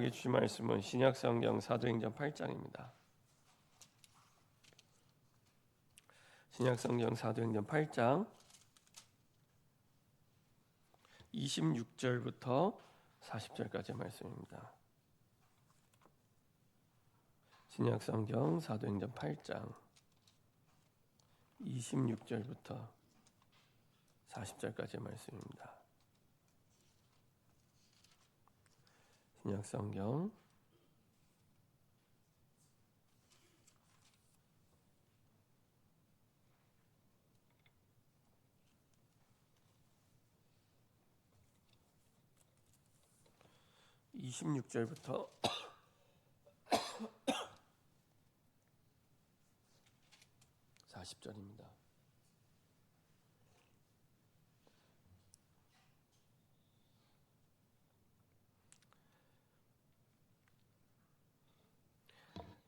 우리 주신 말씀은 신약성경 사도행전 8장입니다. 신약성경 사도행전 8장 26절부터 40절까지의 말씀입니다. 신약성경 사도행전 8장 26절부터 40절까지의 말씀입니다. 신약성경 26절부터 40절입니다.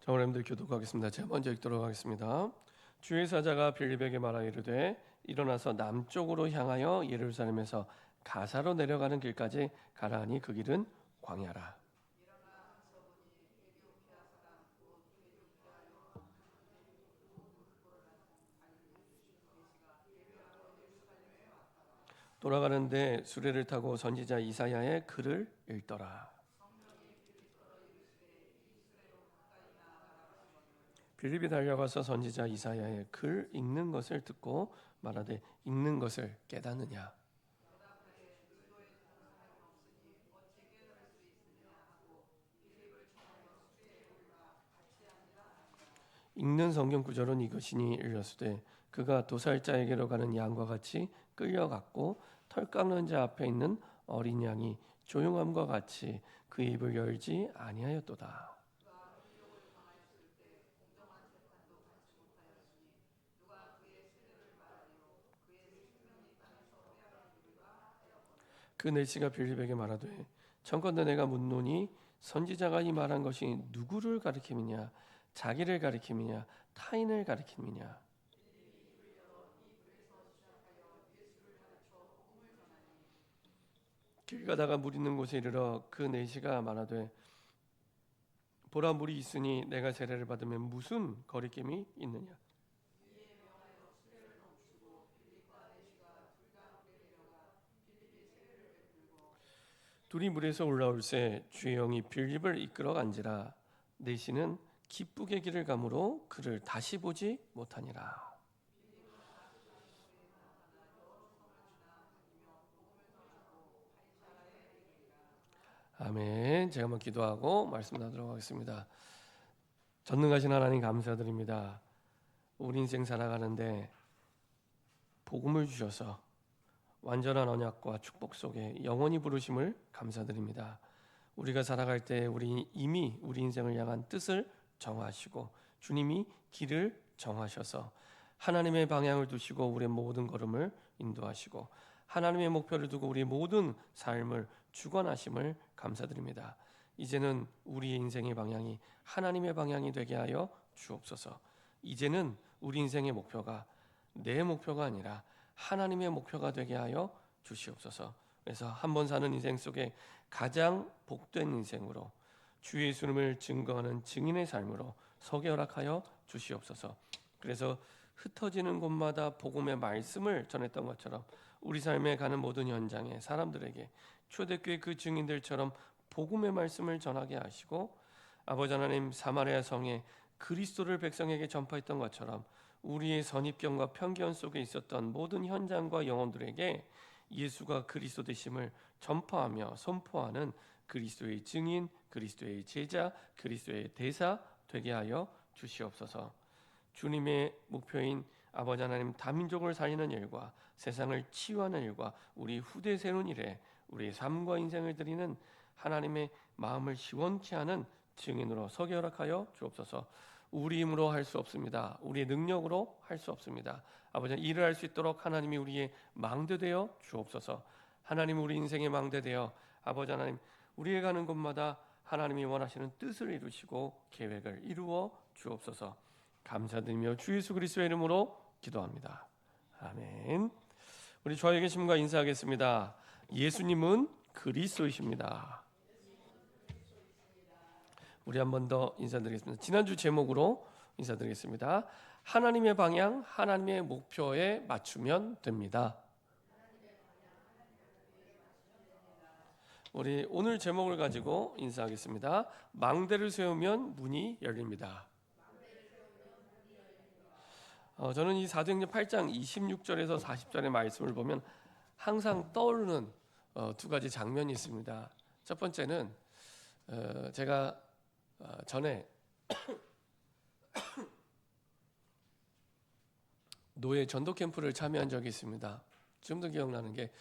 자, 여러분들 교독하겠습니다. 제가 먼저 읽도록 하겠습니다. 주의 사자가 빌립에게 말하여 이르되 일어나서 남쪽으로 향하여 예루살렘에서 가사로 내려가는 길까지 가라 하니 그 길은 광야라. 돌아가는데 수레를 타고 선지자 이사야의 글을 읽더라. 빌립이 달려가서 선지자 이사야의 글 읽는 것을 듣고 말하되 읽는 것을 깨닫느냐. 읽는 성경 구절은 이것이니 일렀으되 그가 도살자에게로 가는 양과 같이 끌려갔고 털 깎는 자 앞에 있는 어린 양이 조용함과 같이 그 입을 열지 아니하였도다. 그 내시가 빌립에게 말하되 청컨대 내가 묻노니 선지자가 이 말한 것이 누구를 가리킴이냐 자기를 가리킴이냐 타인을 가리킴이냐. 길 가다가 물 있는 곳에 이르러 그 내시가 말하되 보라 물이 있으니 내가 세례를 받으면 무슨 거리낌이 있느냐. 둘이 물에서 올라올새 주의 영이 빌립을 이끌어 간지라. 내시는 기쁘게 길을 가므로 그를 다시 보지 못하니라. 아멘. 제가 한번 기도하고 말씀 나누도록 하겠습니다. 전능하신 하나님 감사드립니다. 우리 인생 살아가는데 복음을 주셔서 완전한 언약과 축복 속에 영원히 부르심을 감사드립니다. 우리가 살아갈 때 우리 이미 우리 인생을 향한 뜻을 정하시고 주님이 길을 정하셔서 하나님의 방향을 두시고 우리의 모든 걸음을 인도하시고 하나님의 목표를 두고 우리의 모든 삶을 주관하심을 감사드립니다. 이제는 우리의 인생의 방향이 하나님의 방향이 되게 하여 주옵소서. 이제는 우리 인생의 목표가 내 목표가 아니라 하나님의 목표가 되게 하여 주시옵소서. 그래서 한번 사는 인생 속에 가장 복된 인생으로 주 예수님을 증거하는 증인의 삶으로 서게 허락하여 주시옵소서. 그래서 흩어지는 곳마다 복음의 말씀을 전했던 것처럼 우리 삶에 가는 모든 현장에 사람들에게 초대교회 그 증인들처럼 복음의 말씀을 전하게 하시고 아버지 하나님 사마리아 성에 그리스도를 백성에게 전파했던 것처럼 우리의 선입견과 편견 속에 있었던 모든 현장과 영혼들에게 예수가 그리스도 되심을 전파하며 선포하는 그리스도의 증인, 그리스도의 제자, 그리스도의 대사 되게 하여 주시옵소서. 주님의 목표인 아버지 하나님 다민족을 살리는 일과 세상을 치유하는 일과 우리 후대 세운 일에 우리의 삶과 인생을 드리는 하나님의 마음을 시원케 하는 증인으로 서게 허락하여 주옵소서. 우리 힘으로 할 수 없습니다. 우리의 능력으로 할 수 없습니다. 아버지 일을 할 수 있도록 하나님이 우리의 망대 되어 주옵소서. 하나님 우리 인생의 망대 되어 아버지 하나님 우리의 가는 곳마다 하나님이 원하시는 뜻을 이루시고 계획을 이루어 주옵소서. 감사드리며 주 예수 그리스도의 이름으로 기도합니다. 아멘. 우리 좌우에 계신 분과 인사하겠습니다. 예수님은 그리스도이십니다. 우리 한 번 더 인사드리겠습니다. 지난주 제목으로 인사드리겠습니다. 하나님의 방향, 하나님의 목표에 맞추면 됩니다. 우리 오늘 제목을 가지고 인사하겠습니다. 망대를 세우면 문이 열립니다. 저는 이 사도행전 8장 26절에서 40절의 말씀을 보면 항상 떠오르는 두 가지 장면이 있습니다. 첫 번째는 제가 전에 노예 전도 캠프를 참여한 적이 있습니다. 지금도 기억나는 게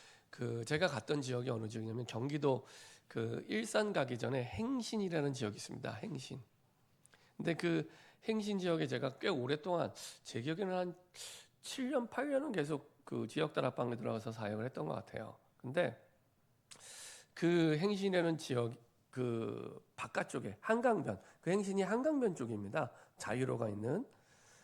제가 갔던 지역이 어느 지역이냐면 경기도 일산 가기 전에 행신이라는 지역이 있습니다. 행신. 근데 그 행신 지역에 제가 꽤 오랫동안 제 기억에는 한 7년, 8년은 계속 그 지역 다락방에 들어가서 사역을 했던 것 같아요. 근데 그 행신이라는 지역 바깥쪽에 한강변, 그 행신이 한강변 쪽입니다. 자유로가 있는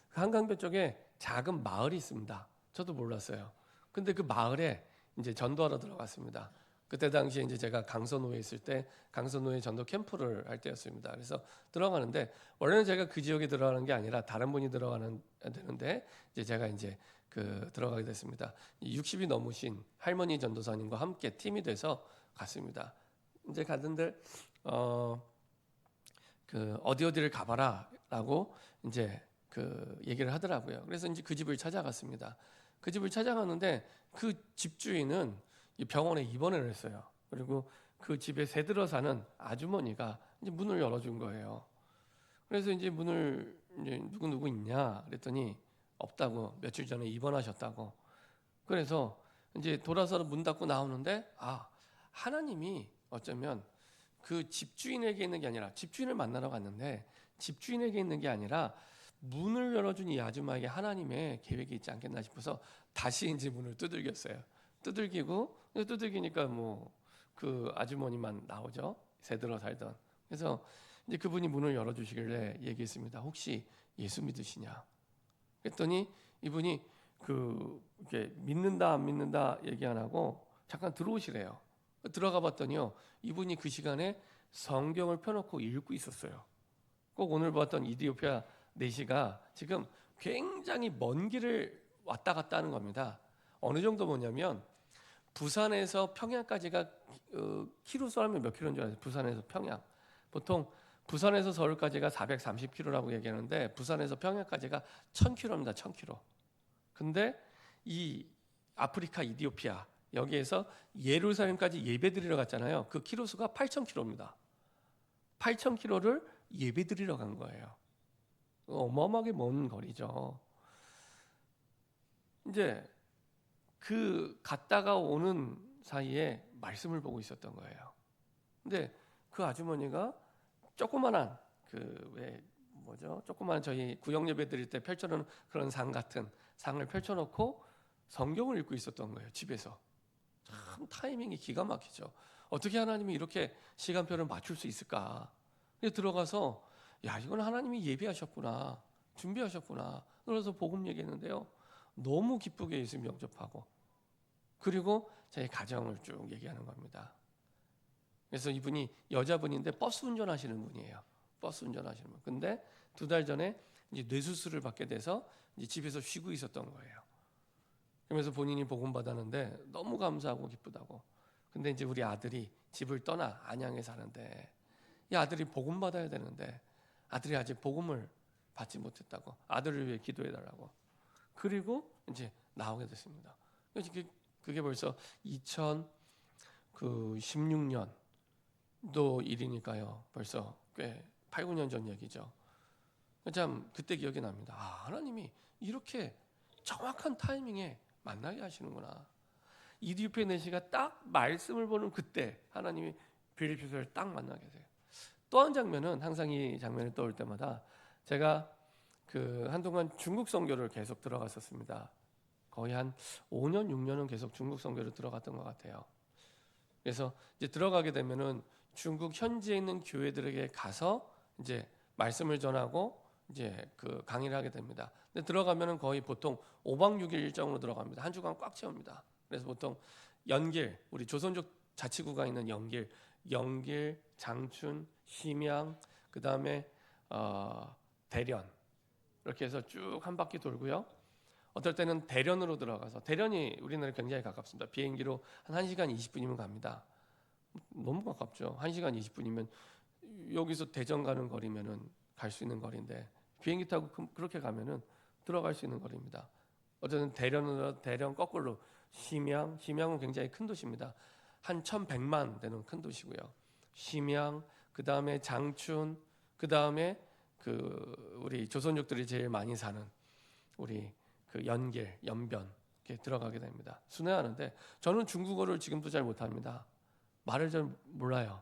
그 한강변 쪽에 작은 마을이 있습니다. 저도 몰랐어요. 근데 그 마을에 이제 전도하러 들어갔습니다. 그때 당시에 이제 제가 강서노에 있을 때 강서노에 전도 캠프를 할 때였습니다. 그래서 들어가는데 원래는 제가 그 지역에 들어가는 게 아니라 다른 분이 들어가는 되는데 이제 제가 이제 들어가게 됐습니다. 60이 넘으신 할머니 전도사님과 함께 팀이 돼서 갔습니다. 이제 갔는데 어디를 가봐라라고 이제 얘기를 하더라고요. 그래서 이제 그 집을 찾아갔습니다. 그 집을 찾아갔는데 그 집주인은 병원에 입원을 했어요. 그리고 그 집에 새들어 사는 아주머니가 이제 문을 열어준 거예요. 그래서 이제 문을 이제 누구 있냐 그랬더니 없다고, 며칠 전에 입원하셨다고. 그래서 이제 돌아서 문 닫고 나오는데 하나님이 어쩌면 그 집주인에게 있는 게 아니라, 집주인을 만나러 갔는데 집주인에게 있는 게 아니라 문을 열어준 이 아줌마에게 하나님의 계획이 있지 않겠나 싶어서 다시 이제 문을 두들겼어요. 두들기니까 그 아주머니만 나오죠. 새들어 살던. 그래서 이제 그분이 문을 열어주시길래 얘기했습니다. 혹시 예수 믿으시냐? 그랬더니 이분이 이렇게 믿는다 안 믿는다 얘기 안 하고 잠깐 들어오시래요. 들어가 봤더니요, 이분이 그 시간에 성경을 펴놓고 읽고 있었어요. 꼭 오늘 봤던 이디오피아 내시가 지금 굉장히 먼 길을 왔다 갔다 하는 겁니다. 어느 정도 뭐냐면 부산에서 평양까지가 키로수 하면 몇 킬로인 줄 아세요? 부산에서 평양. 보통 부산에서 서울까지가 430km라고 얘기하는데 부산에서 평양까지가 1000km입니다. 1000km. 근데 이 아프리카 이디오피아 여기에서 예루살렘까지 예배드리러 갔잖아요. 그 키로수가 8000km입니다. 8000km를 예배드리러 간 거예요. 어마어마하게 먼 거리죠. 이제 갔다가 오는 사이에 말씀을 보고 있었던 거예요. 근데 그 아주머니가 조그만한 조그만한 저희 구역 예배 드릴 때 펼쳐놓은 그런 상 같은 상을 펼쳐놓고 성경을 읽고 있었던 거예요. 집에서. 참 타이밍이 기가 막히죠. 어떻게 하나님이 이렇게 시간표를 맞출 수 있을까? 들어가서 이건 하나님이 예비하셨구나, 준비하셨구나. 그래서 복음 얘기했는데요, 너무 기쁘게 예수님 영접하고, 그리고 제 가정을 쭉 얘기하는 겁니다. 그래서 이분이 여자분인데 버스 운전하시는 분이에요. 버스 운전하시는 분. 근데 2달 전에 이제 뇌수술을 받게 돼서 이제 집에서 쉬고 있었던 거예요. 그러면서 본인이 복음 받았는데 너무 감사하고 기쁘다고. 근데 이제 우리 아들이 집을 떠나 안양에 사는데 이 아들이 복음 받아야 되는데 아들이 아직 복음을 받지 못했다고. 아들을 위해 기도해 달라고. 그리고 이제 나오게 됐습니다. 그게 벌써 2016년도 일이니까요. 벌써 꽤 8, 9년 전 얘기죠. 참 그때 기억이 납니다. 하나님이 이렇게 정확한 타이밍에 만나게 하시는구나. 이디오피아 내시가 딱 말씀을 보는 그때 하나님이 빌립보서를 딱 만나게 돼요. 또 한 장면은, 항상 이 장면이 떠올 때마다 제가 한동안 중국 선교를 계속 들어갔었습니다. 거의 한 5년, 6년은 계속 중국 선교를 들어갔던 것 같아요. 그래서 이제 들어가게 되면은 중국 현지에 있는 교회들에게 가서 이제 말씀을 전하고 이제 강의를 하게 됩니다. 근데 들어가면은 거의 보통 5박 6일 일정으로 들어갑니다. 한 주간 꽉 채웁니다. 그래서 보통 연길, 우리 조선족 자치구가 있는 연길, 장춘, 심양, 그 다음에 대련 이렇게 해서 쭉 한 바퀴 돌고요. 어떨 때는 대련으로 들어가서 대련이 우리나라에 굉장히 가깝습니다. 비행기로 한 1시간 20분이면 갑니다. 너무 가깝죠. 1시간 20분이면 여기서 대전 가는 거리면은 갈 수 있는 거리인데 비행기 타고 그렇게 가면은 들어갈 수 있는 거리입니다. 어쨌든 대련으로 대련 거꾸로 심양은 굉장히 큰 도시입니다. 한 1,100만 되는 큰 도시고요. 심양, 그 다음에 장춘, 그 다음에 우리 조선족들이 제일 많이 사는 우리 연변 이렇게 들어가게 됩니다. 순회하는데 저는 중국어를 지금도 잘 못합니다. 말을 잘 몰라요.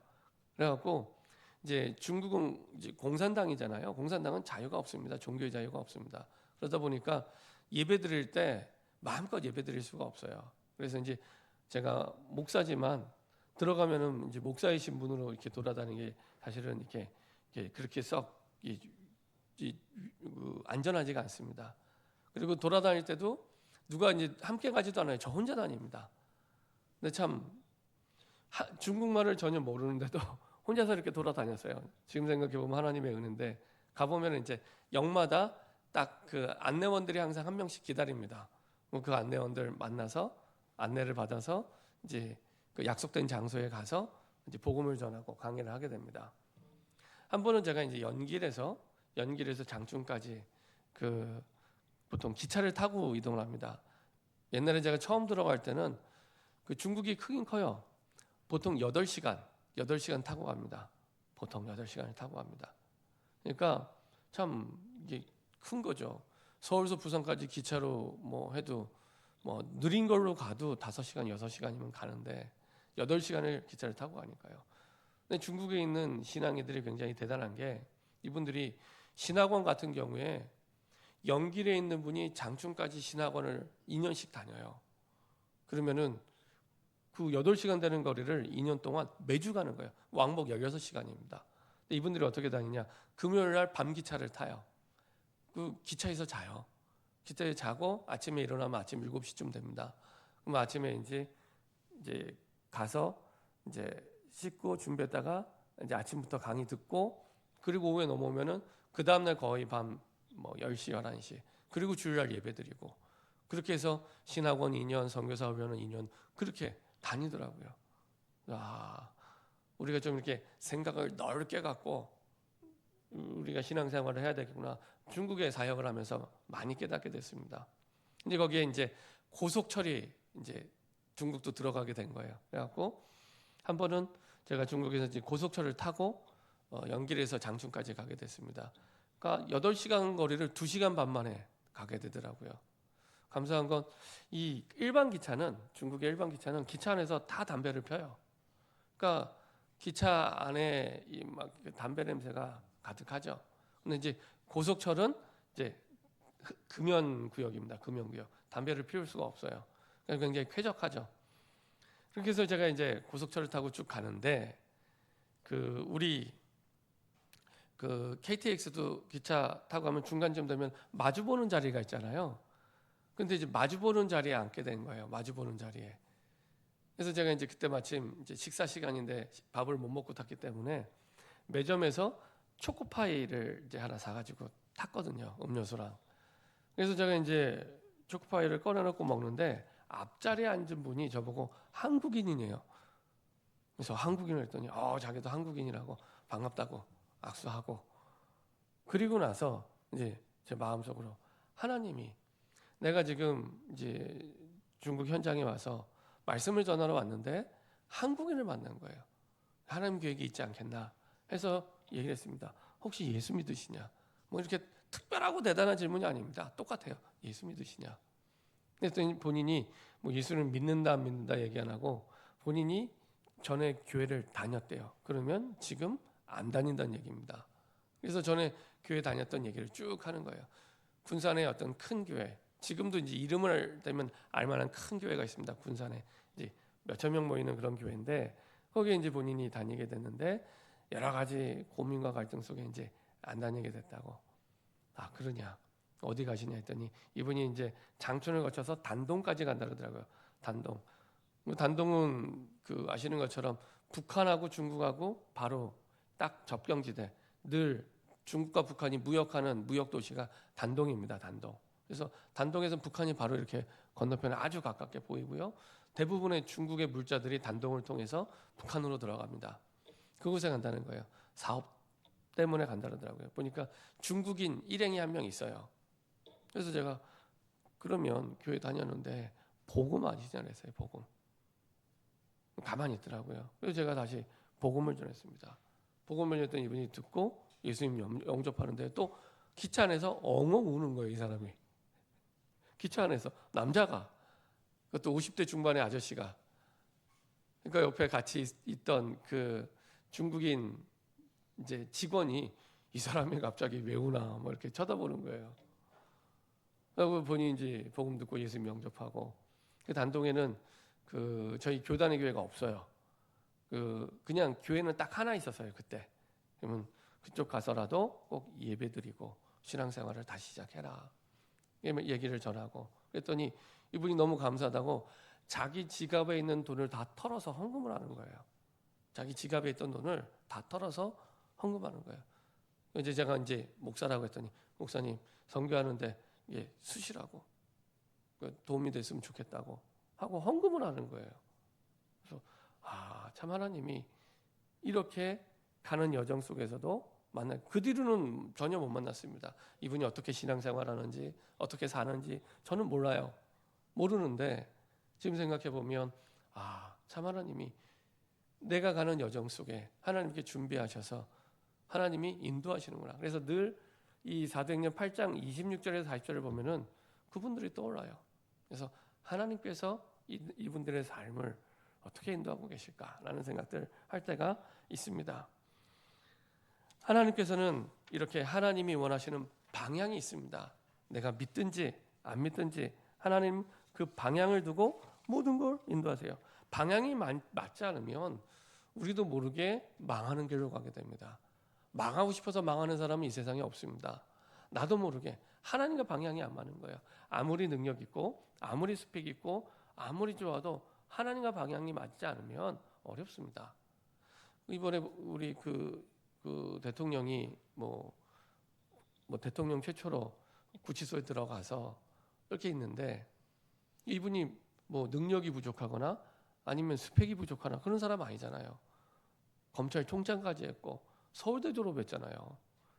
그래갖고 이제 중국은 이제 공산당이잖아요. 공산당은 자유가 없습니다. 종교의 자유가 없습니다. 그러다 보니까 예배 드릴 때 마음껏 예배 드릴 수가 없어요. 그래서 이제 제가 목사지만 들어가면은 이제 목사의 신분으로 이렇게 돌아다니는 게 사실은 이렇게 그렇게 썩 안전하지가 않습니다. 그리고 돌아다닐 때도 누가 이제 함께 가지도 않아요. 저 혼자 다닙니다. 근데 참 중국말을 전혀 모르는데도 혼자서 이렇게 돌아다녔어요. 지금 생각해 보면 하나님의 은혜인데 가보면 이제 역마다 딱 그 안내원들이 항상 한 명씩 기다립니다. 그 안내원들 만나서 안내를 받아서 이제 그 약속된 장소에 가서 이제 복음을 전하고 강의를 하게 됩니다. 한 번은 제가 이제 연길에서 장춘까지 보통 기차를 타고 이동을 합니다. 옛날에 제가 처음 들어갈 때는 중국이 크긴 커요. 보통 8시간 타고 갑니다. 보통 8시간을 타고 갑니다. 그러니까 참 이게 큰 거죠. 서울에서 부산까지 기차로 해도 느린 걸로 가도 5시간, 6시간이면 가는데 8시간을 기차를 타고 가니까요. 근데 중국에 있는 신앙이들이 굉장히 대단한 게 이분들이 신학원 같은 경우에 연길에 있는 분이 장춘까지 신학원을 2년씩 다녀요. 그러면은 그 8시간 되는 거리를 2년 동안 매주 가는 거예요. 왕복 16시간입니다. 근데 이분들이 어떻게 다니냐? 금요일 날 밤 기차를 타요. 그 기차에서 자요. 기차에 자고 아침에 일어나면 아침 7시쯤 됩니다. 그럼 아침에 이제 가서 이제 씻고 준비했다가 이제 아침부터 강의 듣고 그리고 오후에 넘어오면은 그 다음 날 거의 밤 10시, 11시. 그리고 주일날 예배드리고 그렇게 해서 신학원 2년, 선교사훈련 2년 그렇게 다니더라고요. 우리가 좀 이렇게 생각을 넓게 갖고 우리가 신앙생활을 해야 되겠구나. 중국에 사역을 하면서 많이 깨닫게 됐습니다. 근데 거기에 이제 고속철이 이제 중국도 들어가게 된 거예요. 그래갖고 한 번은 제가 중국에서 이제 고속철을 타고 연길에서 장춘까지 가게 됐습니다. 그러니까 8시간 거리를 2시간 반 만에 가게 되더라고요. 감사한 건 이 중국의 일반 기차는 기차 안에서 다 담배를 펴요. 그러니까 기차 안에 막 담배 냄새가 가득하죠. 근데 이제 고속철은 이제 금연 구역입니다. 금연 구역. 담배를 피울 수가 없어요. 그래서 굉장히 쾌적하죠. 그렇게 해서 제가 이제 고속철을 타고 쭉 가는데 우리 KTX도 기차 타고 가면 중간쯤 되면 마주보는 자리가 있잖아요. 근데 이제 마주보는 자리에 앉게 된 거예요. 마주보는 자리에. 그래서 제가 이제 그때 마침 이제 식사 시간인데 밥을 못 먹고 탔기 때문에 매점에서 초코파이를 이제 하나 사가지고 탔거든요. 음료수랑. 그래서 제가 이제 초코파이를 꺼내놓고 먹는데 앞자리에 앉은 분이 저보고 한국인이네요. 그래서 한국인을 했더니 자기도 한국인이라고 반갑다고 악수하고 그리고 나서 이제 제 마음속으로 하나님이 내가 지금 이제 중국 현장에 와서 말씀을 전하러 왔는데 한국인을 만난 거예요. 하나님 계획이 있지 않겠나 해서 얘기를 했습니다. 혹시 예수 믿으시냐? 이렇게 특별하고 대단한 질문이 아닙니다. 똑같아요. 예수 믿으시냐? 그랬더니 본인이 예수를 믿는다 안 믿는다 얘기 안 하고 본인이 전에 교회를 다녔대요. 그러면 지금 안 다닌다는 얘기입니다. 그래서 전에 교회 다녔던 얘기를 쭉 하는 거예요. 군산의 어떤 큰 교회, 지금도 이제 이름을 대면 알만한 큰 교회가 있습니다. 군산에 이제 몇천 명 모이는 그런 교회인데 거기에 이제 본인이 다니게 됐는데 여러 가지 고민과 갈등 속에 이제 안 다니게 됐다고. 그러냐? 어디 가시냐 했더니 이분이 이제 장춘을 거쳐서 단동까지 간다 그러더라고요. 단동은 아시는 것처럼 북한하고 중국하고 바로 딱 접경지대. 늘 중국과 북한이 무역하는 무역 도시가 단동입니다. 단동. 그래서 단동에서 북한이 바로 이렇게 건너편에 아주 가깝게 보이고요. 대부분의 중국의 물자들이 단동을 통해서 북한으로 들어갑니다. 그곳에 간다는 거예요. 사업 때문에 간다더라고요. 보니까 중국인 일행이 한 명 있어요. 그래서 제가 그러면 교회 다녔는데 복음 아시잖아요. 그랬어요. 복음. 가만히 있더라고요. 그래서 제가 다시 복음을 전했습니다. 복음을 전했더니 이분이 듣고 예수님 영접하는데 또 기차 안에서 엉엉 우는 거예요. 이 사람이. 기차 안에서 남자가, 그것도 50대 중반의 아저씨가. 그러니까 옆에 같이 있던 그 중국인 이제 직원이 이 사람이 갑자기 왜 우나 뭐 이렇게 쳐다보는 거예요. 그리고 본인이 이제 복음 듣고 예수님 영접하고, 그 단동에는 그 저희 교단의 교회가 없어요. 그냥 교회는 딱 하나 있었어요 그때. 그러면 그쪽 가서라도 꼭 예배드리고 신앙생활을 다시 시작해라. 얘기를 전하고 그랬더니 이분이 너무 감사하다고 자기 지갑에 있는 돈을 다 털어서 헌금을 하는 거예요. 자기 지갑에 있던 돈을 다 털어서 헌금하는 거예요. 이제 제가 이제 목사라고 했더니 목사님 선교하는데 수시라고 도움이 됐으면 좋겠다고 하고 헌금을 하는 거예요. 그래서 참 하나님이 이렇게 가는 여정 속에서도 그 뒤로는 전혀 못 만났습니다. 이분이 어떻게 신앙생활하는지 어떻게 사는지 저는 몰라요. 모르는데 지금 생각해 보면 참 하나님이 내가 가는 여정 속에 하나님께 준비하셔서 하나님이 인도하시는구나. 그래서 늘 이 사도행전 8장 26절에서 40절을 보면은 그분들이 떠올라요. 그래서 하나님께서 이분들의 삶을 어떻게 인도하고 계실까라는 생각들 할 때가 있습니다. 하나님께서는 이렇게 하나님이 원하시는 방향이 있습니다. 내가 믿든지 안 믿든지 하나님 그 방향을 두고 모든 걸 인도하세요. 방향이 맞지 않으면 우리도 모르게 망하는 길로 가게 됩니다. 망하고 싶어서 망하는 사람은 이 세상에 없습니다. 나도 모르게 하나님과 방향이 안 맞는 거예요. 아무리 능력 있고 아무리 스펙 있고 아무리 좋아도 하나님과 방향이 맞지 않으면 어렵습니다. 이번에 우리 그 대통령이 뭐 대통령 최초로 구치소에 들어가서 이렇게 있는데 이분이 뭐 능력이 부족하거나 아니면 스펙이 부족하나 그런 사람 아니잖아요. 검찰총장까지 했고 서울대 졸업했잖아요.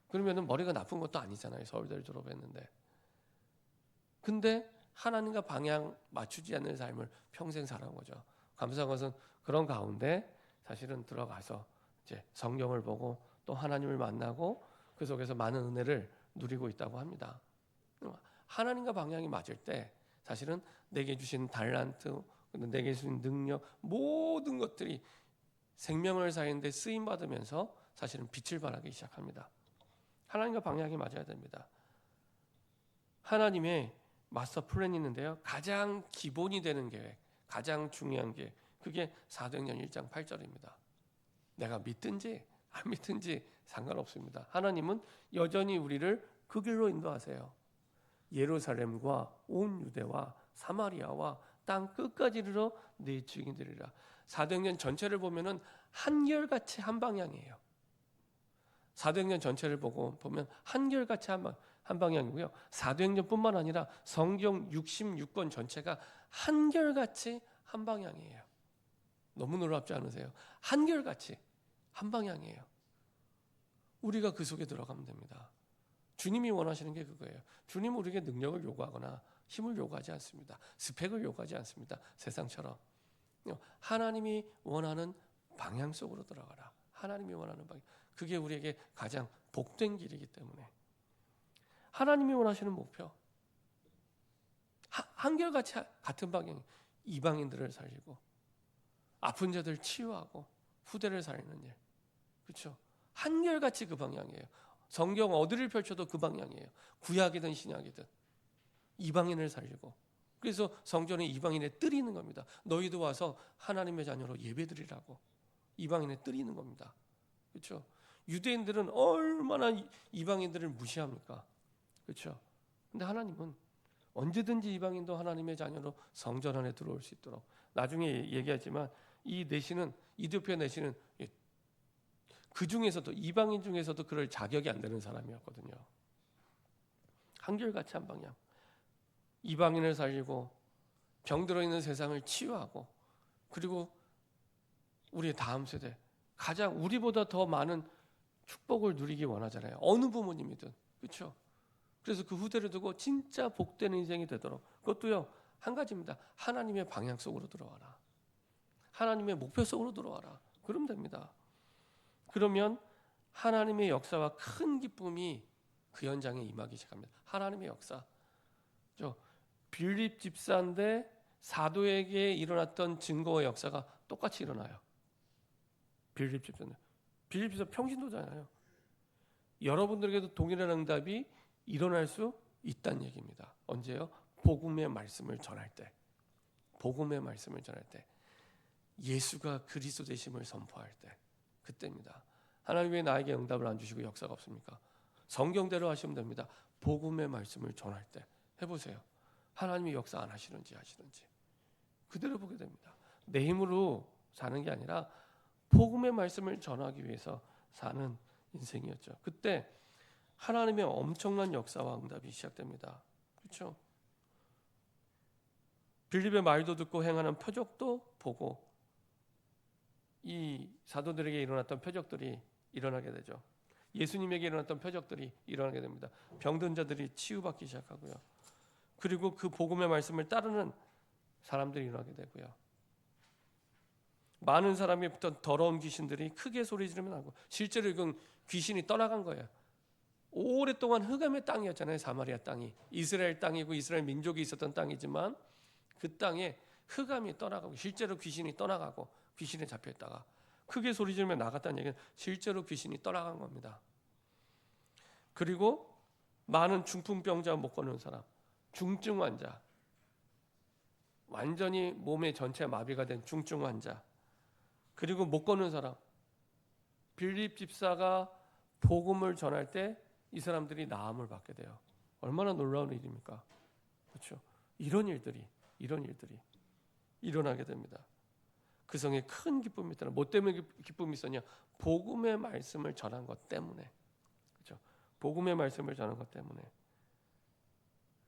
그러면은 머리가 나쁜 것도 아니잖아요. 서울대를 졸업했는데. 근데 하나님과 방향 맞추지 않는 삶을 평생 살아온 거죠. 감사한 것은 그런 가운데 사실은 들어가서 이제 성경을 보고 또 하나님을 만나고 그 속에서 많은 은혜를 누리고 있다고 합니다. 하나님과 방향이 맞을 때 사실은 내게 주신 달란트, 내게 주신 능력 모든 것들이 생명을 사는데 쓰임 받으면서 사실은 빛을 발하기 시작합니다. 하나님과 방향이 맞아야 됩니다. 하나님의 마스터 플랜이 있는데요. 가장 기본이 되는 계획, 가장 중요한 계획, 그게 사도행전 1장 8절입니다. 내가 믿든지 안 믿든지 상관없습니다. 하나님은 여전히 우리를 그 길로 인도하세요. 예루살렘과 온 유대와 사마리아와 땅 끝까지 이르러 네 증인 되리라. 사도행전 전체를 보면은 한결같이 한 방향이에요. 사도행전 전체를 보면 한결같이 한 방향이고요. 사도행전뿐만 아니라 성경 66권 전체가 한결같이 한 방향이에요. 너무 놀랍지 않으세요? 한결같이 한 방향이에요. 우리가 그 속에 들어가면 됩니다. 주님이 원하시는 게 그거예요. 주님은 우리에게 능력을 요구하거나 힘을 요구하지 않습니다. 스펙을 요구하지 않습니다. 세상처럼. 하나님이 원하는 방향 속으로 들어가라. 하나님이 원하는 방향. 그게 우리에게 가장 복된 길이기 때문에. 하나님이 원하시는 목표. 한결같이 같은 방향. 이방인들을 살리고 아픈 자들 치유하고 후대를 살리는 일. 그렇죠? 한결같이 그 방향이에요. 성경 어디를 펼쳐도 그 방향이에요. 구약이든 신약이든 이방인을 살리고. 그래서 성전에 이방인의 뜰이 있는 겁니다. 너희도 와서 하나님의 자녀로 예배드리라고. 이방인의 뜰이 있는 겁니다. 그렇죠? 유대인들은 얼마나 이방인들을 무시합니까? 그렇죠? 근데 하나님은 언제든지 이방인도 하나님의 자녀로 성전 안에 들어올 수 있도록. 나중에 얘기하지만 이 내시는 이디오피아 내시는 그 중에서도 이방인 중에서도 그럴 자격이 안 되는 사람이었거든요. 한결같이 한 방향. 이방인을 살리고 병들어 있는 세상을 치유하고, 그리고 우리의 다음 세대 가장 우리보다 더 많은 축복을 누리기 원하잖아요. 어느 부모님이든. 그렇죠? 그래서 그 후대를 두고 진짜 복된 인생이 되도록, 그것도요 한 가지입니다. 하나님의 방향 속으로 들어와라. 하나님의 목표 속으로 들어와라. 그러면 됩니다. 그러면 하나님의 역사와 큰 기쁨이 그 현장에 임하기 시작합니다. 하나님의 역사. 빌립 집사인데 사도에게 일어났던 증거의 역사가 똑같이 일어나요. 빌립 집사는. 빌립 집사 평신도잖아요. 여러분들에게도 동일한 응답이 일어날 수 있다는 얘기입니다. 언제요? 복음의 말씀을 전할 때. 복음의 말씀을 전할 때. 예수가 그리스도 되심을 선포할 때. 그때입니다. 하나님 왜 나에게 응답을 안 주시고 역사가 없습니까? 성경대로 하시면 됩니다. 복음의 말씀을 전할 때. 해보세요. 하나님이 역사 안 하시는지 그대로 보게 됩니다. 내 힘으로 사는 게 아니라 복음의 말씀을 전하기 위해서 사는 인생이었죠. 그때 하나님의 엄청난 역사와 응답이 시작됩니다. 그렇죠? 빌립의 말도 듣고 행하는 표적도 보고 이 사도들에게 일어났던 표적들이 일어나게 되죠. 예수님에게 일어났던 표적들이 일어나게 됩니다. 병든 자들이 치유받기 시작하고요. 그리고 그 복음의 말씀을 따르는 사람들이 일어나게 되고요. 많은 사람이 붙던 더러운 귀신들이 크게 소리 지르면 하고, 실제로 이건 귀신이 떠나간 거예요. 오랫동안 흑암의 땅이었잖아요. 사마리아 땅이 이스라엘 땅이고 이스라엘 민족이 있었던 땅이지만 그 땅에 흑암이 떠나가고 실제로 귀신이 떠나가고 귀신에 잡혀있다가 크게 소리 지르며 나갔다는 얘기는 실제로 귀신이 떠나간 겁니다. 그리고 많은 중풍병자 못 걷는 사람, 중증 환자, 완전히 몸의 전체 마비가 된 중증 환자, 그리고 못 걷는 사람, 빌립 집사가 복음을 전할 때 이 사람들이 나음을 받게 돼요. 얼마나 놀라운 일입니까? 그렇죠? 이런 일들이 일어나게 됩니다. 그 성에 큰 기쁨이 있더라. 뭐 때문에 기쁨이 있었냐? 복음의 말씀을 전한 것 때문에. 그렇죠? 복음의 말씀을 전한 것 때문에.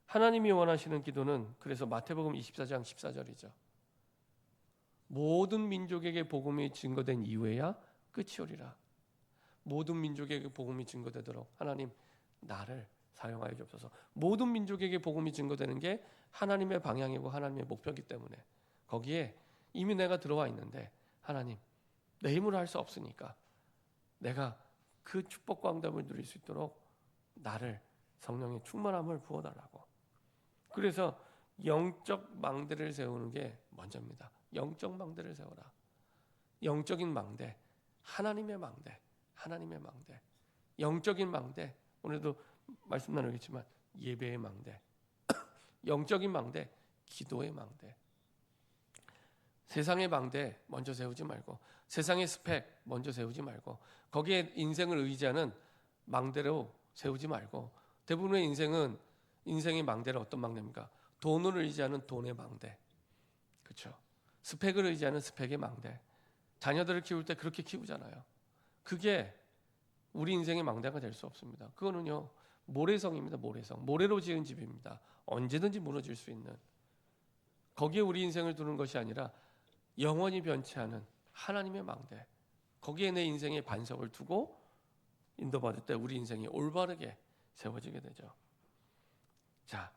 하나님이 원하시는 기도는 그래서 마태복음 24장 14절이죠. 모든 민족에게 복음이 증거된 이후에야 끝이 오리라. 모든 민족에게 복음이 증거되도록 하나님 나를 사용하여 주옵소서. 모든 민족에게 복음이 증거되는 게 하나님의 방향이고 하나님의 목표이기 때문에 거기에 이미 내가 들어와 있는데, 하나님 내 힘으로 할 수 없으니까 내가 그 축복과 응답을 누릴 수 있도록 나를 성령의 충만함을 부어달라고. 그래서 영적 망대를 세우는 게 먼저입니다. 영적 망대를 세워라. 영적인 망대, 하나님의 망대, 하나님의 망대, 영적인 망대. 오늘도 말씀 나누겠지만 예배의 망대, 영적인 망대, 기도의 망대. 세상의 망대 먼저 세우지 말고, 세상의 스펙 먼저 세우지 말고, 거기에 인생을 의지하는 망대로 세우지 말고, 대부분의 인생의 망대는 어떤 망대입니까? 돈을 의지하는 돈의 망대, 그렇죠? 스펙을 의지하는 스펙의 망대. 자녀들을 키울 때 그렇게 키우잖아요. 그게 우리 인생의 망대가 될 수 없습니다. 그거는요 모래성입니다. 모래로 지은 집입니다. 언제든지 무너질 수 있는, 거기에 우리 인생을 두는 것이 아니라 영원히 변치 않은 하나님의 망대, 거기에 내 인생의 반석을 두고 인도받을 때 우리 인생이 올바르게 세워지게 되죠. 자,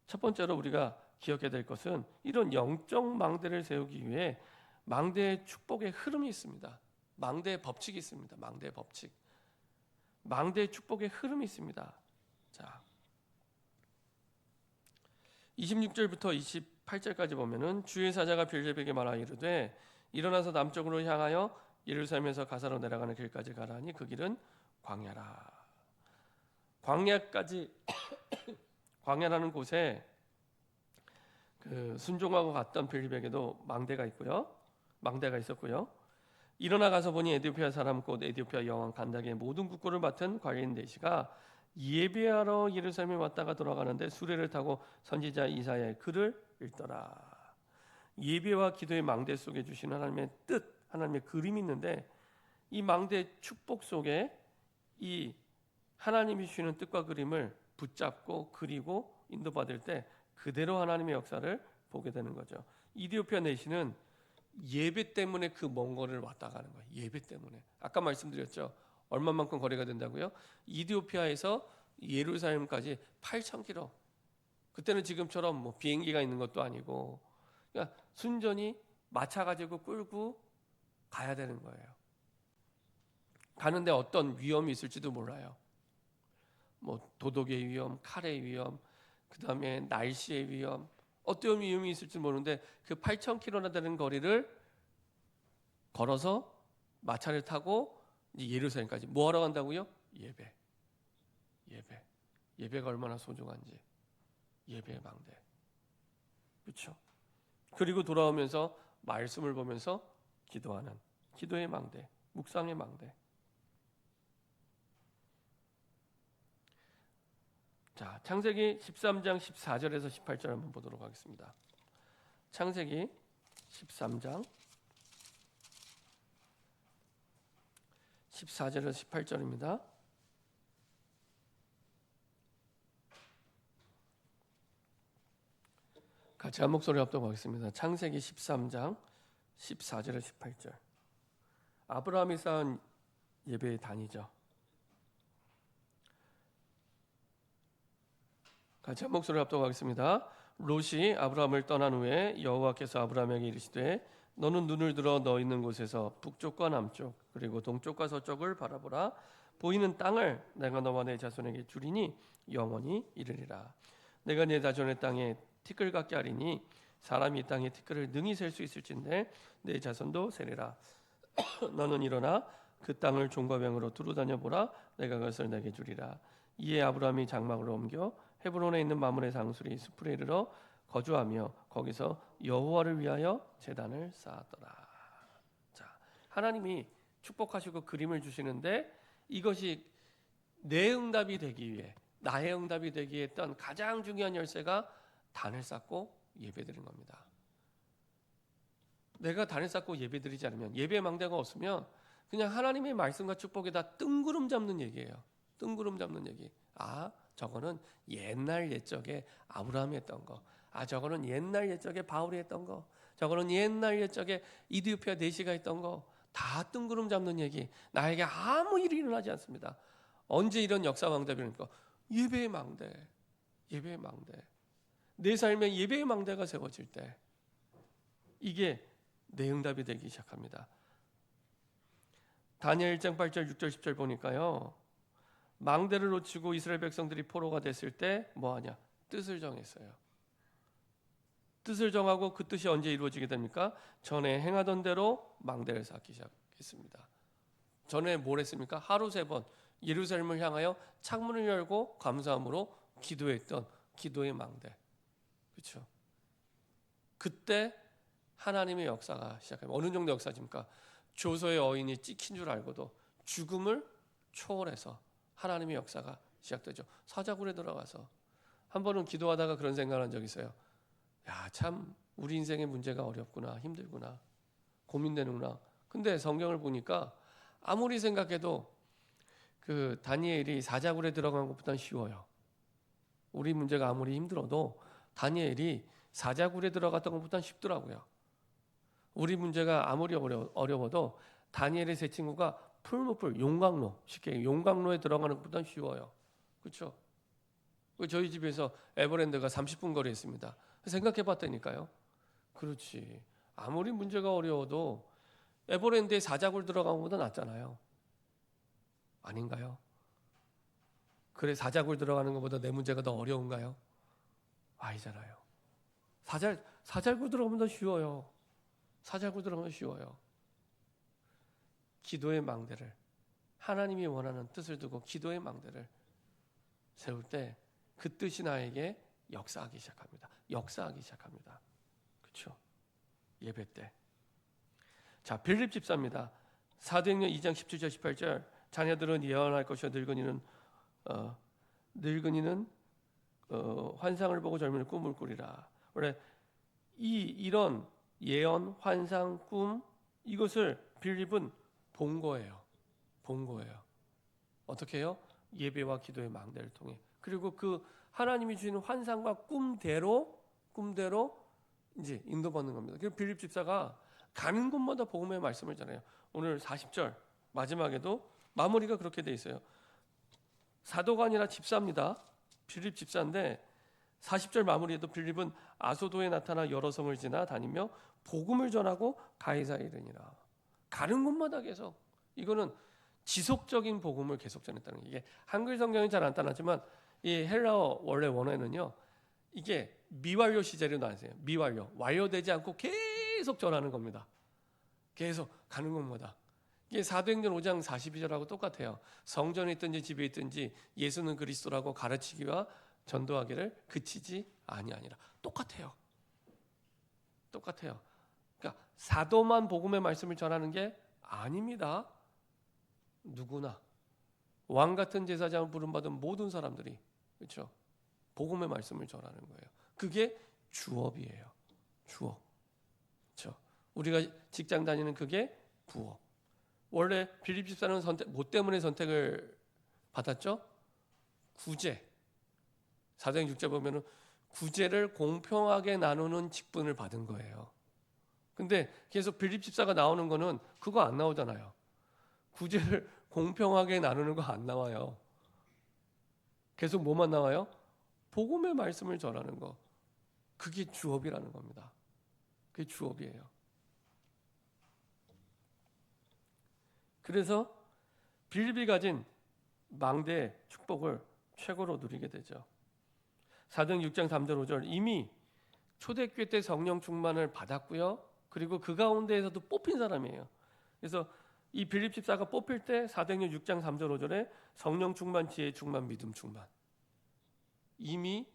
첫 번째로 우리가 기억해야 될 것은 이런 영적 망대를 세우기 위해 망대의 축복의 흐름이 있습니다. 망대의 법칙이 있습니다. 망대의 법칙. 망대의 축복의 흐름이 있습니다. 자, 26절부터 28절까지 보면은 주의 사자가 빌립에게 말하여 이르되 일어나서 남쪽으로 향하여 예루살렘에서 가사로 내려가는 길까지 가라니 그 길은 광야라. 광야까지 광야라는 곳에 그 순종하고 갔던 빌립에게도 망대가 있었고요. 일어나 가서 보니 에티오피아 사람 곧 에티오피아 여왕 간닥의 모든 국고를 맡은 관리인 내시가 예배하러 예루살렘에 왔다가 돌아가는데 수레를 타고 선지자 이사야의 글을 읽더라. 예배와 기도의 망대 속에 주신 하나님의 뜻, 하나님의 그림이 있는데 이 망대의 축복 속에 이 하나님이 주시는 뜻과 그림을 붙잡고 그리고 인도받을 때 그대로 하나님의 역사를 보게 되는 거죠. 이디오피아 내시는 예배 때문에 그 먼 거리를 왔다 가는 거예요. 예배 때문에. 아까 말씀드렸죠. 얼마만큼 거리가 된다고요? 이디오피아에서 예루살렘까지 8,000km. 그때는 지금처럼 뭐 비행기가 있는 것도 아니고, 그러니까 순전히 마차 가지고 끌고 가야 되는 거예요. 가는데 어떤 위험이 있을지도 몰라요. 뭐 도덕의 위험, 칼의 위험, 그 다음에 날씨의 위험, 어떤 위험이 있을지 모르는데 그 8,000km나 되는 거리를 걸어서 마차를 타고 이제 예루살렘까지 뭐 하러 간다고요? 예배. 예배가 얼마나 소중한지. 예배의 망대. 그렇죠? 그리고 돌아오면서 말씀을 보면서 기도하는 기도의 망대, 묵상의 망대. 자, 창세기 13장 14절에서 18절 한번 보도록 하겠습니다. 창세기 13장 14절에서 18절입니다. 같이 한 목소리 합독하겠습니다. 창세기 13장 14절에서 18절. 아브라함이 쌓은 예배의 단이죠. 같이 한 목소리 합독하겠습니다. 롯이 아브라함을 떠난 후에 여호와께서 아브라함에게 이르시되 너는 눈을 들어 너 있는 곳에서 북쪽과 남쪽 그리고 동쪽과 서쪽을 바라보라. 보이는 땅을 내가 너와 내 자손에게 주리니 영원히 이르리라. 내가 내 자손의 땅에 티끌 같게 하리니 사람이 이 땅에 티끌을 능히 셀 수 있을진데 내 자손도 세리라. 너는 일어나 그 땅을 종과 병으로 두루 다녀보라. 내가 그것을 내게 주리라. 이에 아브라함이 장막으로 옮겨 헤브론에 있는 마므레 상수리 스풀에 이르러 거주하며 거기서 여호와를 위하여 제단을 쌓았더라. 자, 하나님이 축복하시고 그림을 주시는데 이것이 내 응답이 되기 위해 나의 응답이 되기 위해 했던 가장 중요한 열쇠가 단을 쌓고 예배드리는 겁니다. 내가 단을 쌓고 예배드리지 않으면 예배 망대가 없으면 그냥 하나님의 말씀과 축복에다 뜬구름 잡는 얘기예요. 뜬구름 잡는 얘기. 아, 저거는 옛날 옛적에 아브라함이 했던 거. 아, 저거는 옛날 옛적에 바울이 했던 거. 저거는 옛날 옛적에 이디오피아 내시가 했던 거. 다 뜬구름 잡는 얘기. 나에게 아무 일이 일어나지 않습니다. 언제 이런 역사 응답이니까 예배의 망대. 예배의 망대. 내 삶에 예배의 망대가 세워질 때 이게 내 응답이 되기 시작합니다. 다니엘 1장 8절 6절 10절 보니까요. 망대를 놓치고 이스라엘 백성들이 포로가 됐을 때 뭐하냐? 뜻을 정했어요. 뜻을 정하고 그 뜻이 언제 이루어지게 됩니까? 전에 행하던 대로 망대를 쌓기 시작했습니다. 전에 뭘 했습니까? 하루 3번 예루살렘을 향하여 창문을 열고 감사함으로 기도했던 기도의 망대. 그렇죠? 그때 하나님의 역사가 시작합니다. 어느 정도 역사입니까? 조서의 어인이 찍힌 줄 알고도 죽음을 초월해서 하나님의 역사가 시작되죠. 사자굴에 들어가서 한 번은 기도하다가 그런 생각을 한 적이 있어요. 야, 참 우리 인생의 문제가 어렵구나, 힘들구나, 고민되는구나. 근데 성경을 보니까 아무리 생각해도 그 다니엘이 사자굴에 들어간 것보다는 쉬워요. 우리 문제가 아무리 힘들어도 다니엘이 사자굴에 들어갔던 것보다는 쉽더라고요. 우리 문제가 아무리 어려워도 다니엘의 세 친구가 풀무풀 용광로, 쉽게 용광로에 들어가는 것보다는 쉬워요. 그렇죠? 저희 집에서 에버랜드가 30분 거리에 있습니다. 생각해 봤다니까요. 그렇지. 아무리 문제가 어려워도 에버랜드에 사자굴 들어간 것보다 낫잖아요. 아닌가요? 그래, 사자굴 들어가는 것보다 내 문제가 더 어려운가요? 아니잖아요. 사자굴 들어가면 더 쉬워요. 사자굴 들어가면 쉬워요. 기도의 망대를, 하나님이 원하는 뜻을 두고 기도의 망대를 세울 때 그 뜻이 나에게 역사하기 시작합니다. 역사하기 시작합니다. 그렇죠? 예배 때. 자, 빌립 집사입니다. 사도행전 2장 17절 18절. 자녀들은 예언할 것이요 늙은이는 환상을 보고 젊은이는 꿈을 꾸리라. 원래 이런 예언, 환상, 꿈 이것을 빌립은 본 거예요. 본 거예요. 어떻게 해요? 예배와 기도의 망대를 통해. 그리고 그 하나님이 주시는 환상과 꿈대로 이제 인도받는 겁니다. 그리고 빌립 집사가 가는 곳마다 복음의 말씀을 전해요. 오늘 40절 마지막에도 마무리가 그렇게 돼 있어요. 사도가 아니라 집사입니다. 빌립 집사인데 40절 마무리에도 빌립은 아소도에 나타나 여러 성을 지나 다니며 복음을 전하고 가이사에 이르니라. 가는 곳마다 계속 이거는 지속적인 복음을 계속 전했다는 게, 이게 한글 성경이 잘 안 따라하지만 이 헬라어 원래 원어에는요, 이게 미완료 시제로 나왔어요. 미완료, 완료되지 않고 계속 전하는 겁니다. 계속 가는 곳마다. 이게 사도행전 5장 42절하고 똑같아요. 성전에 있든지 집에 있든지 예수는 그리스도라고 가르치기와 전도하기를 그치지 아니하니라. 똑같아요. 똑같아요. 그러니까 사도만 복음의 말씀을 전하는 게 아닙니다. 누구나 왕 같은 제사장을 부름받은 모든 사람들이, 그렇죠? 복음의 말씀을 전하는 거예요. 그게 주업이에요. 주업. 그렇죠? 우리가 직장 다니는 그게 부업. 원래 빌립 집사는 뭐 때문에 선택을 받았죠? 구제. 사도행 6절 보면은 구제를 공평하게 나누는 직분을 받은 거예요. 근데 계속 빌립 집사가 나오는 거는 그거 안 나오잖아요. 구제를 공평하게 나누는 거 안 나와요. 계속 뭐만 나와요? 복음의 말씀을 전하는 거. 그게 주업이라는 겁니다. 그게 주업이에요. 그래서 빌립이 가진 망대의 축복을 최고로 누리게 되죠. 사도행 6장 3절 5절 이미 초대교회 때 성령 충만을 받았고요. 그리고 그 가운데에서도 뽑힌 사람이에요. 그래서 이 빌립 집사가 뽑힐 때 사도행전 6장 3절 5절에 성령 충만, 지혜 충만, 믿음 충만. 이미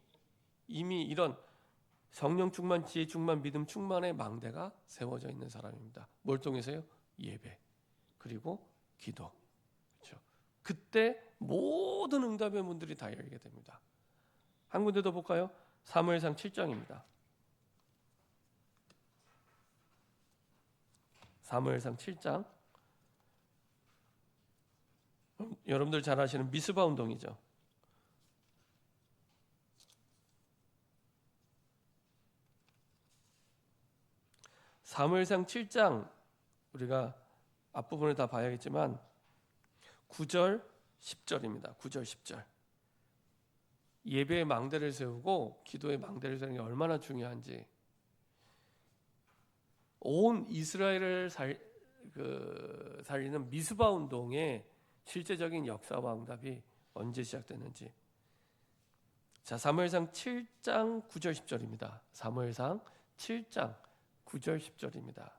이런 성령 충만, 지혜 충만, 믿음 충만의 망대가 세워져 있는 사람입니다. 뭘 통해서요? 예배. 그리고 기도. 그렇죠? 그때 모든 응답의 문들이 다 열리게 됩니다. 한 군데 더 볼까요? 사무엘상 7장입니다. 사무엘상 7장. 여러분들 잘 아시는 미스바 운동이죠. 사무엘상 7장 우리가 앞부분을 다 봐야겠지만 9절 10절입니다. 9절 10절. 예배의 망대를 세우고 기도의 망대를 세우는 게 얼마나 중요한지, 온 이스라엘을 살리는 미스바 운동의 실제적인 역사와 응답이 언제 시작됐는지. 자, 사무엘상 7장 9절 10절입니다. 사무엘상 7장 9절 10절입니다.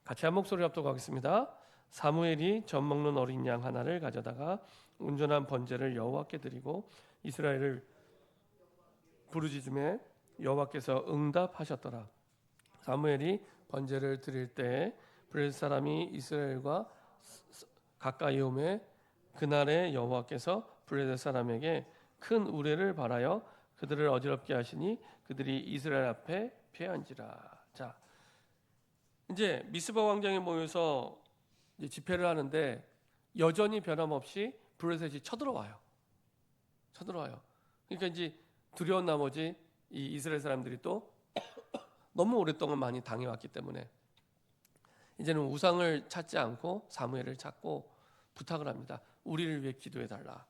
같이 한 목소리 합독하겠습니다. 사무엘이 젖 먹는 어린 양 하나를 가져다가 온전한 번제를 여호와께 드리고 이스라엘을 부르짖음에 여호와께서 응답하셨더라. 사무엘이 번제를 드릴 때 블레셋 사람이 이스라엘과 가까이 오매 그날에 여호와께서 블레셋 사람에게 큰 우레를 발하여 그들을 어지럽게 하시니 그들이 이스라엘 앞에 패한지라. 자, 이제 미스바 광장에 모여서 이제 집회를 하는데 여전히 변함없이 블레셋이 쳐들어와요. 그러니까 이제 두려운 나머지 이 이스라엘 사람들이 또 너무 오랫동안 많이 당해왔기 때문에 이제는 우상을 찾지 않고 사무엘을 찾고 부탁을 합니다. 우리를 위해 기도해달라.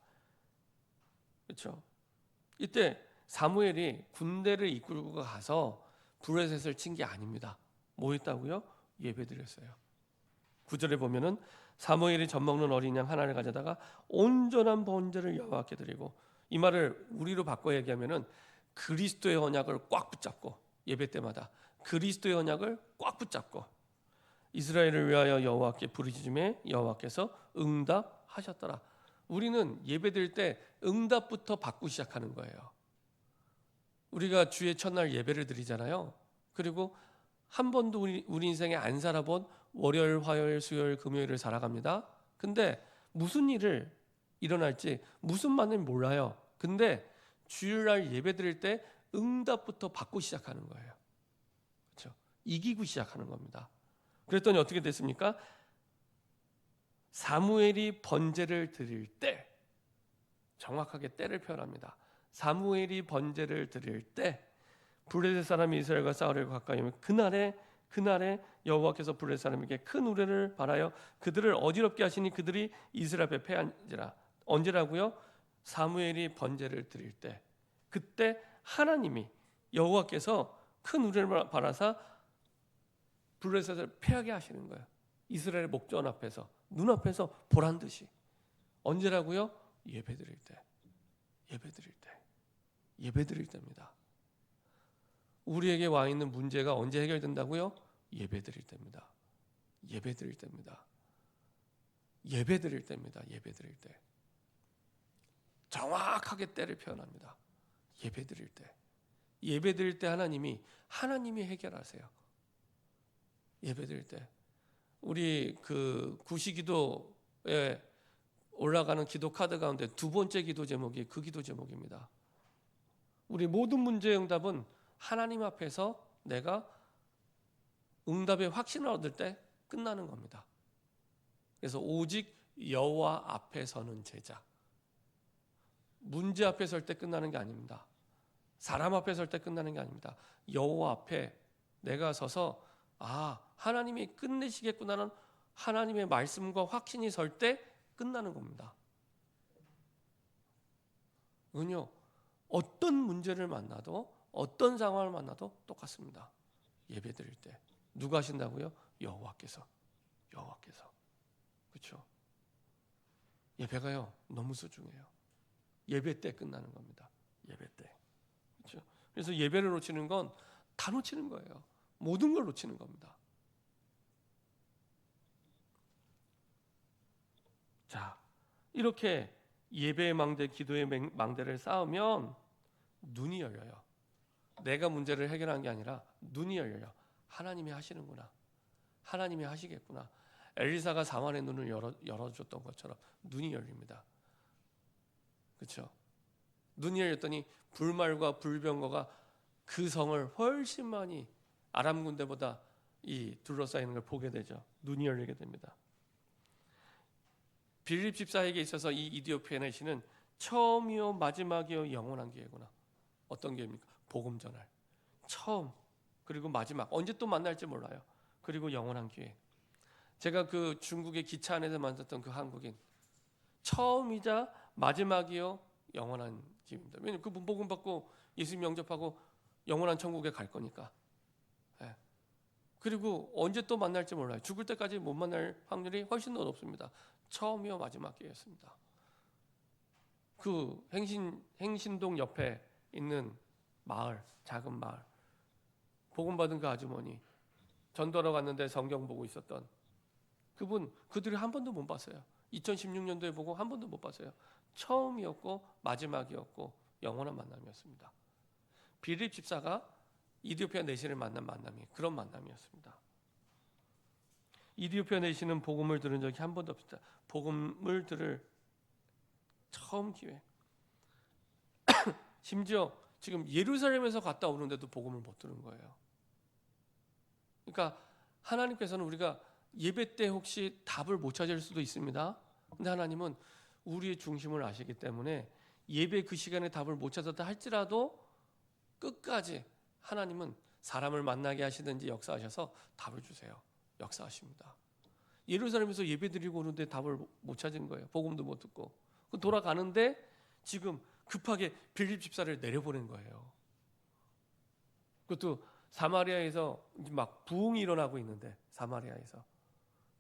그렇죠? 이때 사무엘이 군대를 이끌고 가서 블레셋을 친 게 아닙니다. 뭐 했다고요? 예배드렸어요. 9절에 보면은 사무엘이 젖 먹는 어린 양 하나를 가져다가 온전한 번제를 여호와께 드리고, 이 말을 우리로 바꿔 얘기하면은 그리스도의 언약을 꽉 붙잡고, 예배 때마다 그리스도의 언약을 꽉 붙잡고 이스라엘을 위하여 여호와께 부르짖음에 여호와께서 응답하셨더라. 우리는 예배드릴 때 응답부터 받고 시작하는 거예요. 우리가 주의 첫날 예배를 드리잖아요. 그리고 한 번도 우리 인생에 안 살아본 월요일, 화요일, 수요일, 금요일을 살아갑니다. 근데 무슨 일을 일어날지 무슨 말인지 몰라요. 근데 주일날 예배드릴 때 응답부터 받고 시작하는 거예요. 그렇죠? 이기고 시작하는 겁니다. 그랬더니 어떻게 됐습니까? 사무엘이 번제를 드릴 때, 정확하게 때를 표현합니다. 사무엘이 번제를 드릴 때 블레셋 사람이 이스라엘과 싸우려고 가까이 오면 그날에 여호와께서 블레셋 사람에게 큰 우레를 발하여 그들을 어지럽게 하시니 그들이 이스라엘 앞에 패한지라. 언제라고요? 사무엘이 번제를 드릴 때, 그때 하나님이 여호와께서 큰 우레를 발하사 블레셋을 패하게 하시는 거예요. 이스라엘의 목전 앞에서, 눈앞에서 보란 듯이. 언제라고요? 예배드릴 때. 예배드릴 때입니다. 우리에게 와 있는 문제가 언제 해결된다고요? 예배드릴 때입니다. 예배드릴 때입니다. 예배드릴 때. 정확하게 때를 표현합니다. 예배드릴 때 하나님이 해결하세요. 예배드릴 때. 우리 그 구시기도에 올라가는 기도 카드 가운데 두 번째 기도 제목이 그 기도 제목입니다. 우리 모든 문제의 응답은 하나님 앞에서 내가 응답의 확신을 얻을 때 끝나는 겁니다. 그래서 오직 여호와 앞에 서는 제자. 문제 앞에 설 때 끝나는 게 아닙니다. 사람 앞에 설 때 끝나는 게 아닙니다. 여호와 앞에 내가 서서 하나님이 끝내시겠구나는 하나님의 말씀과 확신이 설 때 끝나는 겁니다. 이건요, 어떤 문제를 만나도 어떤 상황을 만나도 똑같습니다. 예배드릴 때 누가 하신다고요? 여호와께서. 그렇죠? 예배가요 너무 소중해요. 예배 때 끝나는 겁니다. 예배 때. 그렇죠? 그래서 예배를 놓치는 건 다 놓치는 거예요. 모든 걸 놓치는 겁니다. 자, 이렇게 예배의 망대, 기도의 망대를 쌓으면 눈이 열려요. 내가 문제를 해결한 게 아니라 눈이 열려요. 하나님이 하시는구나. 하나님이 하시겠구나. 엘리사가 사만의 눈을 열어줬던 것처럼 눈이 열립니다. 그렇죠? 눈이 열렸더니 불말과 불병거가 그 성을 훨씬 많이 아람 군대보다 둘러싸이는 걸 보게 되죠. 눈이 열리게 됩니다. 빌립 집사에게 있어서 이 이디오피아의 시는 처음이요 마지막이요 영원한 기회구나. 어떤 기회입니까? 복음 전할. 처음 그리고 마지막. 언제 또 만날지 몰라요. 그리고 영원한 기회. 제가 그 중국의 기차 안에서 만났던 그 한국인, 처음이자 마지막이요 영원한 기회입니다. 왜냐하면 그 복음 받고 예수님 영접하고 영원한 천국에 갈 거니까. 그리고 언제 또 만날지 몰라요. 죽을 때까지 못 만날 확률이 훨씬 더 높습니다. 처음이요 마지막 기회였습니다. 그 행신동 옆에 있는 마을, 작은 마을, 복음 받은 그 아주머니, 전도하러 갔는데 성경 보고 있었던 그들이 한 번도 못 봤어요. 2016년도에 보고 한 번도 못 봤어요. 처음이었고 마지막이었고 영원한 만남이었습니다. 빌립 집사가 이디오피아 내시를 만난 만남이 그런 만남이었습니다. 이디오피아 내시는 복음을 들은 적이 한 번도 없습니다. 복음을 들을 처음 기회. 심지어 지금 예루살렘에서 갔다 오는데도 복음을 못 들은 거예요. 그러니까 하나님께서는 우리가 예배 때 혹시 답을 못 찾을 수도 있습니다. 근데 하나님은 우리의 중심을 아시기 때문에 예배 그 시간에 답을 못 찾았다 할지라도 끝까지 하나님은 사람을 만나게 하시든지 역사하셔서 답을 주세요. 역사하십니다. 예루살렘에서 예배 드리고 오는데 답을 못 찾은 거예요. 복음도 못 듣고. 돌아가는데 지금 급하게 빌립 집사를 내려보낸 거예요. 그것도 사마리아에서 막 부흥이 일어나고 있는데, 사마리아에서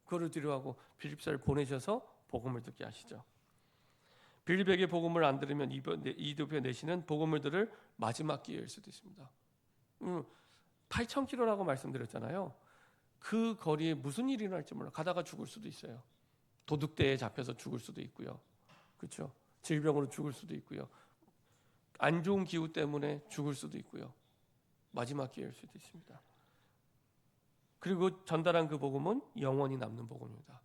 그거를 뒤로하고 빌립 집사를 보내셔서 복음을 듣게 하시죠. 빌립에게 복음을 안 들으면 이디오피아 내시는 복음을 들을 마지막 기회일 수도 있습니다. 8,000km라고 말씀드렸잖아요. 그 거리에 무슨 일이 일어날지 몰라. 가다가 죽을 수도 있어요. 도둑대에 잡혀서 죽을 수도 있고요. 그렇죠? 질병으로 죽을 수도 있고요. 안 좋은 기후 때문에 죽을 수도 있고요. 마지막 기회일 수도 있습니다. 그리고 전달한 그 복음은 영원히 남는 복음입니다.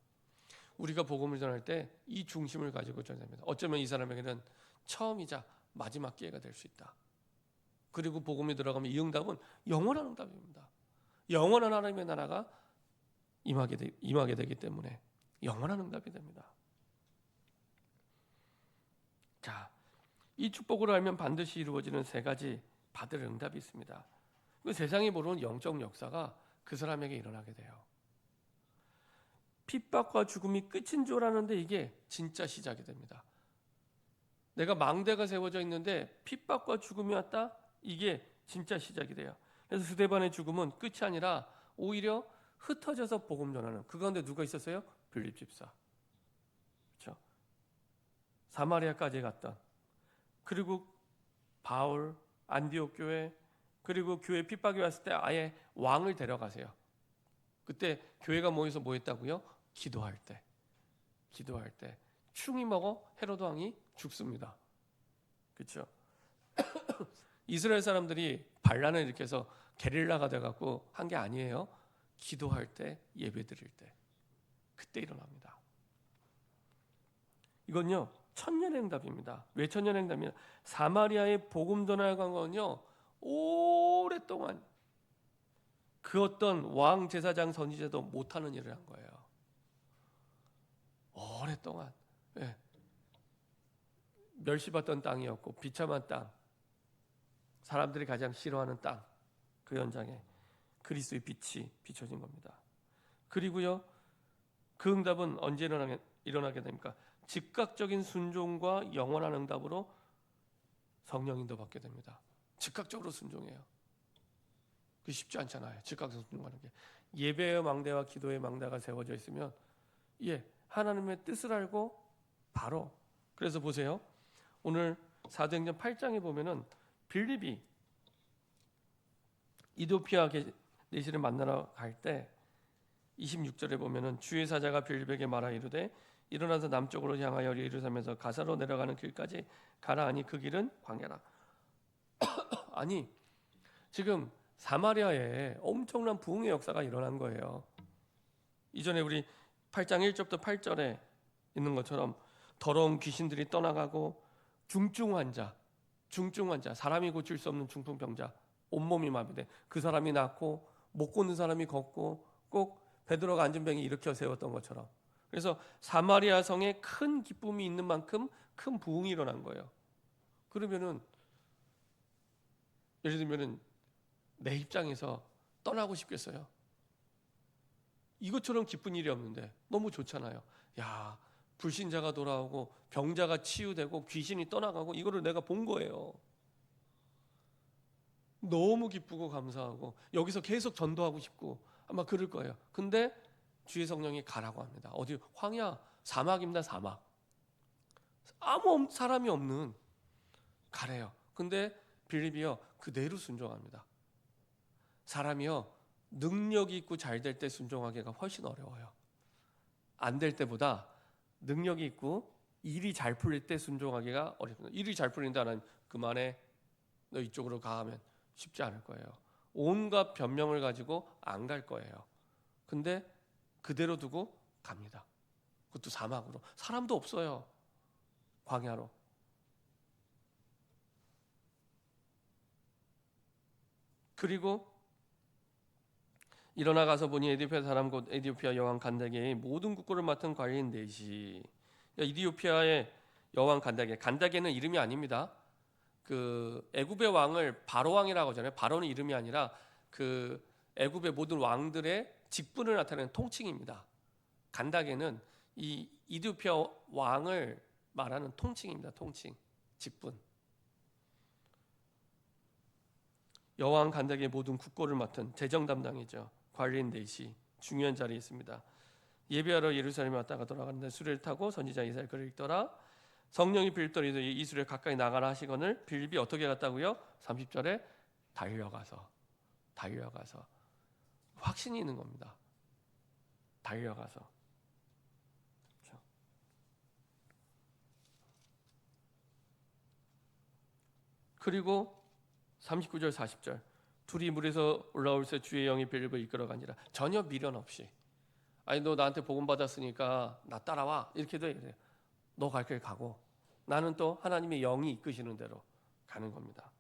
우리가 복음을 전할 때 이 중심을 가지고 전합니다. 어쩌면 이 사람에게는 처음이자 마지막 기회가 될 수 있다. 그리고 복음이 들어가면 이 응답은 영원한 응답입니다. 영원한 하나님의 나라가 임하게 되기 때문에 영원한 응답이 됩니다. 자, 이 축복을 알면 반드시 이루어지는 세 가지 받을 응답이 있습니다. 그 세상이 모르는 영적 역사가 그 사람에게 일어나게 돼요. 핍박과 죽음이 끝인 줄 알았는데 이게 진짜 시작이 됩니다. 내가 망대가 세워져 있는데 핍박과 죽음이 왔다? 이게 진짜 시작이 돼요. 그래서 스데반의 죽음은 끝이 아니라 오히려 흩어져서 복음 전하는, 그 가운데 누가 있었어요? 빌립 집사. 그렇죠? 사마리아까지 갔던, 그리고 바울, 안디옥 교회, 그리고 교회 핍박이 왔을 때 아예 왕을 데려가세요. 그때 교회가 모여서 뭐 했다고요? 기도할 때 충이 먹어 헤로드 왕이 죽습니다. 그렇죠? 이스라엘 사람들이 반란을 일으켜서 게릴라가 돼갖고 한 게 아니에요. 기도할 때, 예배 드릴 때, 그때 일어납니다. 이건요 천년의 응답입니다. 왜 천년의 응답이냐? 사마리아의 복음 전할 관건은요 오랫동안 그 어떤 왕, 제사장, 선지자도 못하는 일을 한 거예요. 오랫동안. 예. 멸시받던 땅이었고 비참한 땅, 사람들이 가장 싫어하는 땅, 그 현장에 그리스도의 빛이 비춰진 겁니다. 그리고요 그 응답은 언제 일어나게 됩니까? 즉각적인 순종과 영원한 응답으로 성령 인도받게 됩니다. 즉각적으로 순종해요. 그게 쉽지 않잖아요. 즉각적으로 순종하는 게. 예배의 망대와 기도의 망대가 세워져 있으면 하나님의 뜻을 알고 바로. 그래서 보세요. 오늘 사도행전 8장에 보면은 빌립이 이도피아 내시를 만나러 갈 때 26절에 보면은 주의 사자가 빌립에게 말하 이르되 일어나서 남쪽으로 향하여 예루살렘에서 가사로 내려가는 길까지 가라 하니 그 길은 광야라. 아니 지금 사마리아에 엄청난 부흥의 역사가 일어난 거예요. 이전에 우리 8장 1절부터 8절에 있는 것처럼 더러운 귀신들이 떠나가고 중증 환자, 사람이 고칠 수 없는 중풍병자, 온몸이 마비돼 그 사람이 낫고 못 걷는 사람이 걷고 꼭 베드로가 앉은 병이 일으켜 세웠던 것처럼. 그래서 사마리아 성에 큰 기쁨이 있는 만큼 큰 부흥이 일어난 거예요. 그러면은 예를 들면은 내 입장에서 떠나고 싶겠어요? 이것처럼 기쁜 일이 없는데 너무 좋잖아요. 야, 불신자가 돌아오고 병자가 치유되고 귀신이 떠나가고 이거를 내가 본 거예요. 너무 기쁘고 감사하고 여기서 계속 전도하고 싶고 아마 그럴 거예요. 근데 주의 성령이 가라고 합니다. 어디 황야, 사막입니다. 사막. 아무 사람이 없는 가래요. 근데 빌립이요 그대로 순종합니다. 사람이요 능력이 있고 잘 될 때 순종하기가 훨씬 어려워요. 안 될 때보다 능력이 있고 일이 잘 풀릴 때 순종하기가 어렵습니다. 일이 잘 풀린다는 그만해 너 이쪽으로 가 하면 쉽지 않을 거예요. 온갖 변명을 가지고 안 갈 거예요. 근데 그대로 두고 갑니다. 그것도 사막으로. 사람도 없어요. 광야로. 그리고 일어나 가서 보니 에디오피아 사람 곧 에디오피아 여왕 간다게의 모든 국고를 맡은 관리인 넷이. 에디오피아의 여왕 간다게는 이름이 아닙니다. 그 애굽의 왕을 바로 왕이라고 하잖아요. 바로는 이름이 아니라 그 애굽의 모든 왕들의 직분을 나타내는 통칭입니다. 간다게는 이 이디오피아 왕을 말하는 통칭입니다. 통칭, 직분. 여왕 간다게의 모든 국고를 맡은 재정 담당이죠. 관리인 넷이 중요한 자리에 있습니다. 예배하러 예루살렘에 왔다가 돌아가는데 수레를 타고 선지자 이사야 글을 읽더라. 성령이 빌립더니 이 수레 가까이 나가라 하시거늘 빌립이 어떻게 갔다고요? 30절에 달려가서 확신이 있는 겁니다. 달려가서. 그렇죠? 그리고 39절 40절 둘이 물에서 올라올 새 주의 영이 빌립을 이끌어가니라. 전혀 미련 없이. 아니 너 나한테 복음 받았으니까 나 따라와 이렇게도 해요. 너 갈 길 가고 나는 또 하나님의 영이 이끄시는 대로 가는 겁니다.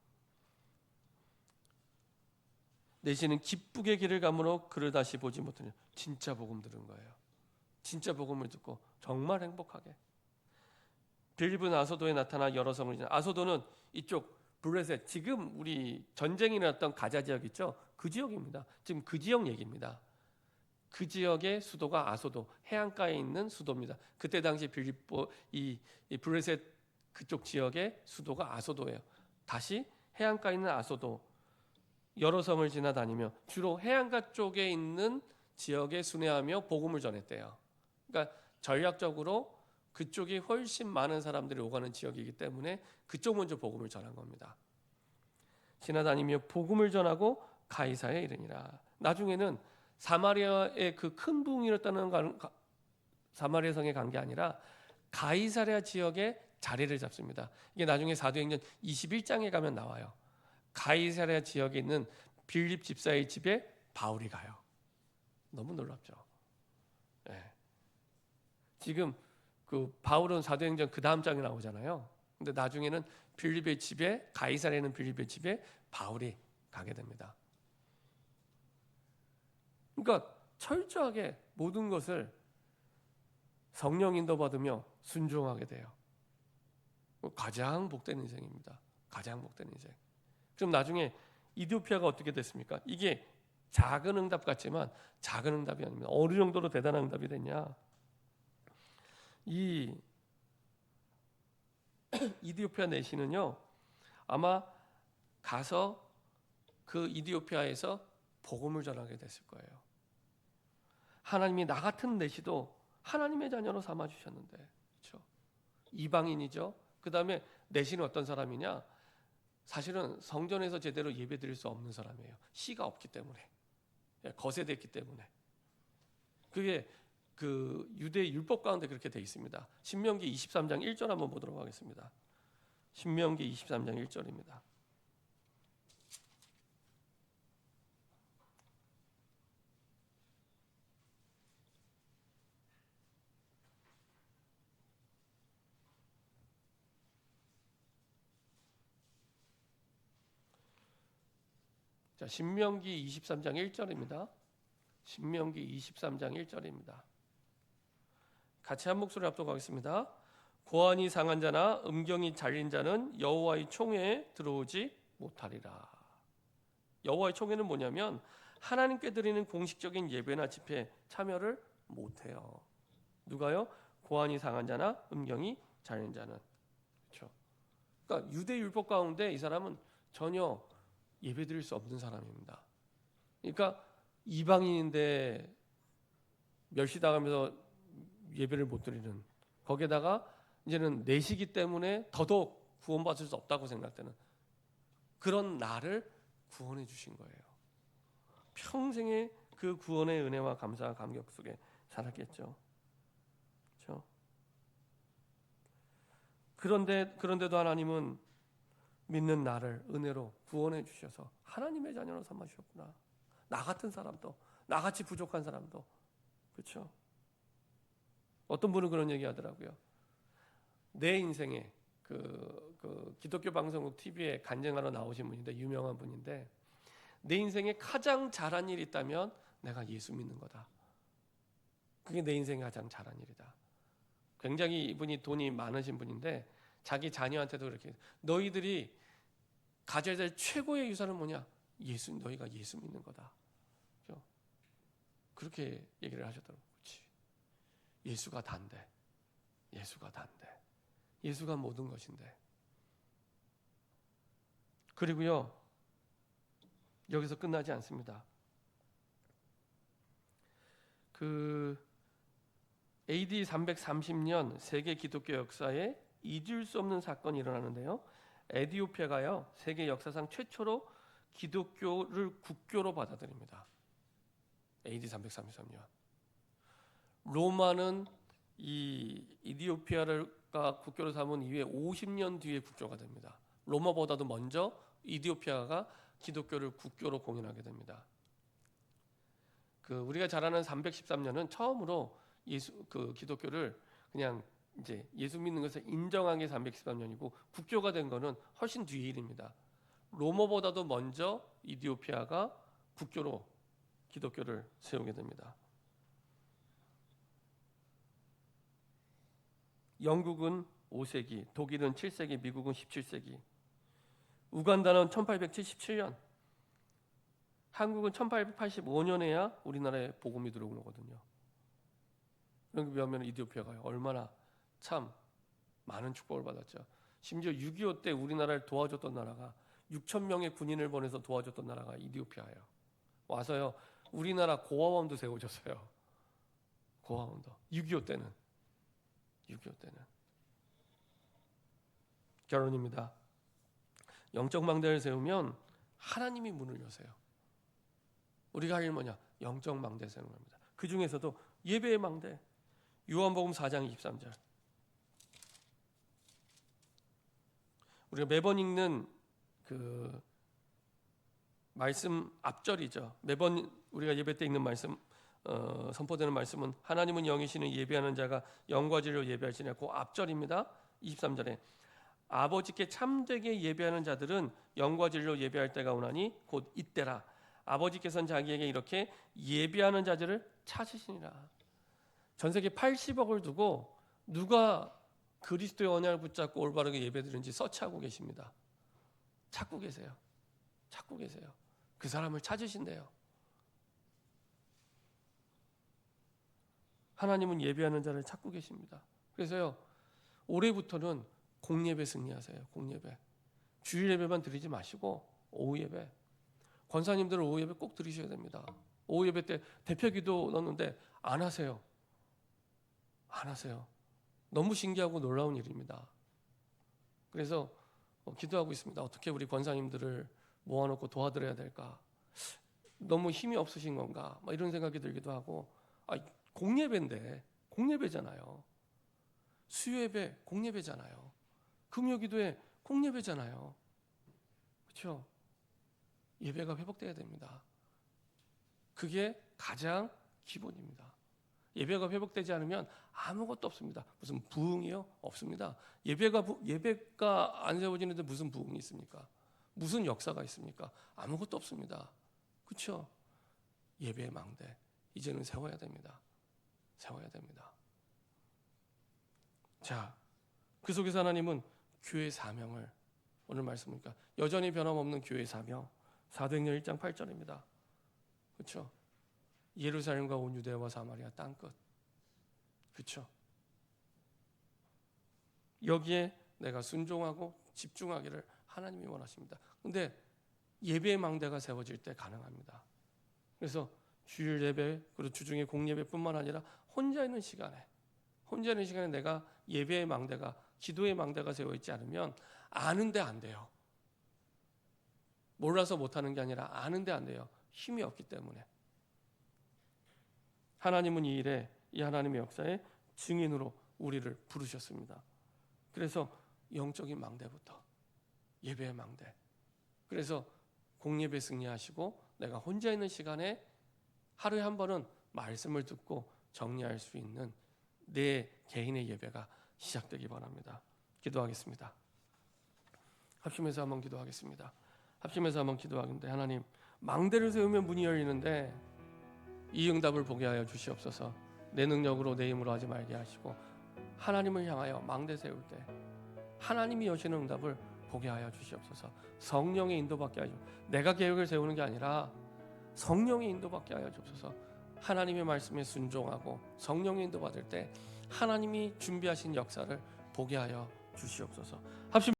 내시는 기쁘게 길을 가므로 그를 다시 보지 못하니 진짜 복음 들은 거예요. 진짜 복음을 듣고 정말 행복하게. 빌립은 아소도에 나타나 여러 성을 지나, 아소도는 이쪽 블레셋, 지금 우리 전쟁이 일어났던 가자 지역 있죠? 그 지역입니다. 지금 그 지역 얘기입니다. 그 지역의 수도가 아소도, 해안가에 있는 수도입니다. 그때 당시 빌립보 이 블레셋 그쪽 지역의 수도가 아소도예요. 다시 해안가에 있는 아소도, 여러 성을 지나다니며 주로 해안가 쪽에 있는 지역에 순회하며 복음을 전했대요. 그러니까 전략적으로 그쪽이 훨씬 많은 사람들이 오가는 지역이기 때문에 그쪽 먼저 복음을 전한 겁니다. 지나다니며 복음을 전하고 가이사에 이르니라. 나중에는 사마리아의 그 큰 부흥이 일어났다는 사마리아 성에 간 게 아니라 가이사랴 지역에 자리를 잡습니다. 이게 나중에 사도행전 21장에 가면 나와요. 가이사랴 지역에 있는 빌립 집사의 집에 바울이 가요. 너무 놀랍죠. 네. 지금 그 바울은 사도행전 그 다음 장에 나오잖아요. 근데 나중에는 빌립의 집에, 가이사랴에 있는 빌립의 집에 바울이 가게 됩니다. 그러니까 철저하게 모든 것을 성령 인도 받으며 순종하게 돼요. 가장 복된 인생입니다. 가장 복된 인생. 그럼 나중에 이디오피아가 어떻게 됐습니까? 이게 작은 응답 같지만 작은 응답이 아닙니다. 어느 정도로 대단한 응답이 됐냐? 이 이디오피아 내시는요, 아마 가서 그 이디오피아에서 복음을 전하게 됐을 거예요. 하나님이 나 같은 내시도 하나님의 자녀로 삼아 주셨는데, 그렇죠? 이방인이죠. 그 다음에 내시는 어떤 사람이냐? 사실은 성전에서 제대로 예배드릴 수 없는 사람이에요. 씨가 없기 때문에, 거세됐기 때문에. 그게 그 유대 율법 가운데 그렇게 돼 있습니다. 신명기 23장 1절 한번 보도록 하겠습니다. 신명기 23장 1절입니다. 자, 신명기 23장 1절입니다. 신명기 23장 1절입니다. 같이 한 목소리 합독하겠습니다. 고환이 상한 자나 음경이 잘린 자는 여호와의 총회에 들어오지 못하리라. 여호와의 총회는 뭐냐면 하나님께 드리는 공식적인 예배나 집회에 참여를 못해요. 누가요? 고환이 상한 자나 음경이 잘린 자는. 그렇죠? 그러니까 유대 율법 가운데 이 사람은 전혀 예배드릴 수 없는 사람입니다. 그러니까 이방인인데 멸시당하면서 예배를 못 드리는, 거기에다가 이제는 내시기 때문에 더더욱 구원받을 수 없다고 생각되는 그런 나를 구원해 주신 거예요. 평생의 그 구원의 은혜와 감사와 감격 속에 살았겠죠. 그렇죠? 그런데도 하나님은 믿는 나를 은혜로 구원해 주셔서 하나님의 자녀로 삼아 주셨구나. 나 같은 사람도, 나같이 부족한 사람도. 그렇죠? 어떤 분은 그런 얘기 하더라고요. 내 인생에 그 기독교 방송국 TV에 간증하러 나오신 분인데, 유명한 분인데, 내 인생에 가장 잘한 일이 있다면 내가 예수 믿는 거다. 그게 내 인생에 가장 잘한 일이다. 굉장히 이분이 돈이 많으신 분인데 자기 자녀한테도 그렇게, 너희들이 가져야 될 최고의 유산은 뭐냐? 너희가 예수 믿는 거다. 그렇죠? 그렇게 얘기를 하셨더라고요. 그렇지. 예수가 단데, 예수가 단데, 예수가 모든 것인데. 그리고요, 여기서 끝나지 않습니다. 그 AD 330년 세계 기독교 역사에 잊을 수 없는 사건이 일어나는데요. 에티오피아가요, 세계 역사상 최초로 기독교를 국교로 받아들입니다. AD 333년. 로마는 이 이디오피아가 국교로 삼은 이후에 50년 뒤에 국교가 됩니다. 로마보다도 먼저 이디오피아가 기독교를 국교로 공인하게 됩니다. 우리가 잘 아는 313년은 처음으로 기독교를 그냥 이제 예수 믿는 것을 인정한 게 313년이고 국교가 된 거는 훨씬 뒤의 일입니다. 로마보다도 먼저 이디오피아가 국교로 기독교를 세우게 됩니다. 영국은 5세기, 독일은 7세기, 미국은 17세기, 우간다는 1877년, 한국은 1885년에야 우리나라에 복음이 들어온 거거든요. 그런 게 비하면 이디오피아가 얼마나 참 많은 축복을 받았죠. 심지어 6.25 때 우리나라를 도와줬던 나라가 6천 명의 군인을 보내서 도와줬던 나라가 이디오피아예요. 와서요 우리나라 고아원도 세워줬어요. 고아원도 6.25 때는 결론입니다. 영적 망대를 세우면 하나님이 문을 여세요. 우리가 할 일 뭐냐? 영적 망대 세우는 겁니다. 그 중에서도 예배의 망대. 요한복음 4장 23절. 우리가 매번 읽는 그 말씀 앞절이죠. 매번 우리가 예배 때 읽는 말씀, 선포되는 말씀은 하나님은 영이시는 예배하는 자가 영과 진리로 예배하시냐. 그 앞절입니다. 23절에 아버지께 참되게 예배하는 자들은 영과 진리로 예배할 때가 오나니 곧 이때라. 아버지께서는 자기에게 이렇게 예배하는 자들을 찾으시니라. 전 세계 80억을 두고 누가 그리스도의 언약을 붙잡고 올바르게 예배드리는지 서치하고 계십니다. 찾고 계세요. 그 사람을 찾으신대요. 하나님은 예배하는 자를 찾고 계십니다. 그래서요 올해부터는 공예배 승리하세요. 공예배. 주일 예배만 드리지 마시고 오후 예배. 권사님들은 오후 예배 꼭 드리셔야 됩니다. 오후 예배 때 대표기도 넣는데 안 하세요. 너무 신기하고 놀라운 일입니다. 그래서 기도하고 있습니다. 어떻게 우리 권사님들을 모아놓고 도와드려야 될까? 너무 힘이 없으신 건가? 막 이런 생각이 들기도 하고, 공예배인데 공예배잖아요. 수요예배 공예배잖아요. 금요기도회 공예배잖아요. 그렇죠? 예배가 회복돼야 됩니다. 그게 가장 기본입니다. 예배가 회복되지 않으면 아무것도 없습니다. 무슨 부흥이요? 없습니다. 예배가 안 세워지는데 무슨 부흥이 있습니까? 무슨 역사가 있습니까? 아무것도 없습니다. 그렇죠? 예배의 망대 이제는 세워야 됩니다. 자, 그 속에서 하나님은 교회 사명을 오늘 말씀이니까 여전히 변함없는 교회 사명 사도행전 1장 8절입니다. 그렇죠? 예루살렘과 온 유대와 사마리아 땅끝. 그렇죠? 여기에 내가 순종하고 집중하기를 하나님이 원하십니다. 근데 예배의 망대가 세워질 때 가능합니다. 그래서 주일 예배 그리고 주중에 공예배뿐만 아니라 혼자 있는 시간에 내가 예배의 망대가 기도의 망대가 세워 있지 않으면 아는데 안 돼요. 몰라서 못하는 게 아니라 아는데 안 돼요. 힘이 없기 때문에. 하나님은 이 일에 이 하나님의 역사에 증인으로 우리를 부르셨습니다. 그래서 영적인 망대부터 예배의 망대. 그래서 공예배 승리하시고 내가 혼자 있는 시간에 하루에 한 번은 말씀을 듣고 정리할 수 있는 내 개인의 예배가 시작되기 바랍니다. 기도하겠습니다. 합심해서 한번 기도하겠습니다. 기도하는데 하나님 망대를 세우면 문이 열리는데 이 응답을 보게 하여 주시옵소서. 내 능력으로 내 힘으로 하지 말게 하시고 하나님을 향하여 망대 세울 때 하나님이 여시는 응답을 보게 하여 주시옵소서. 성령의 인도받게 하여 내가 계획을 세우는 게 아니라 성령의 인도받게 하여 주옵소서. 하나님의 말씀에 순종하고 성령의 인도받을 때 하나님이 준비하신 역사를 보게 하여 주시옵소서. 합심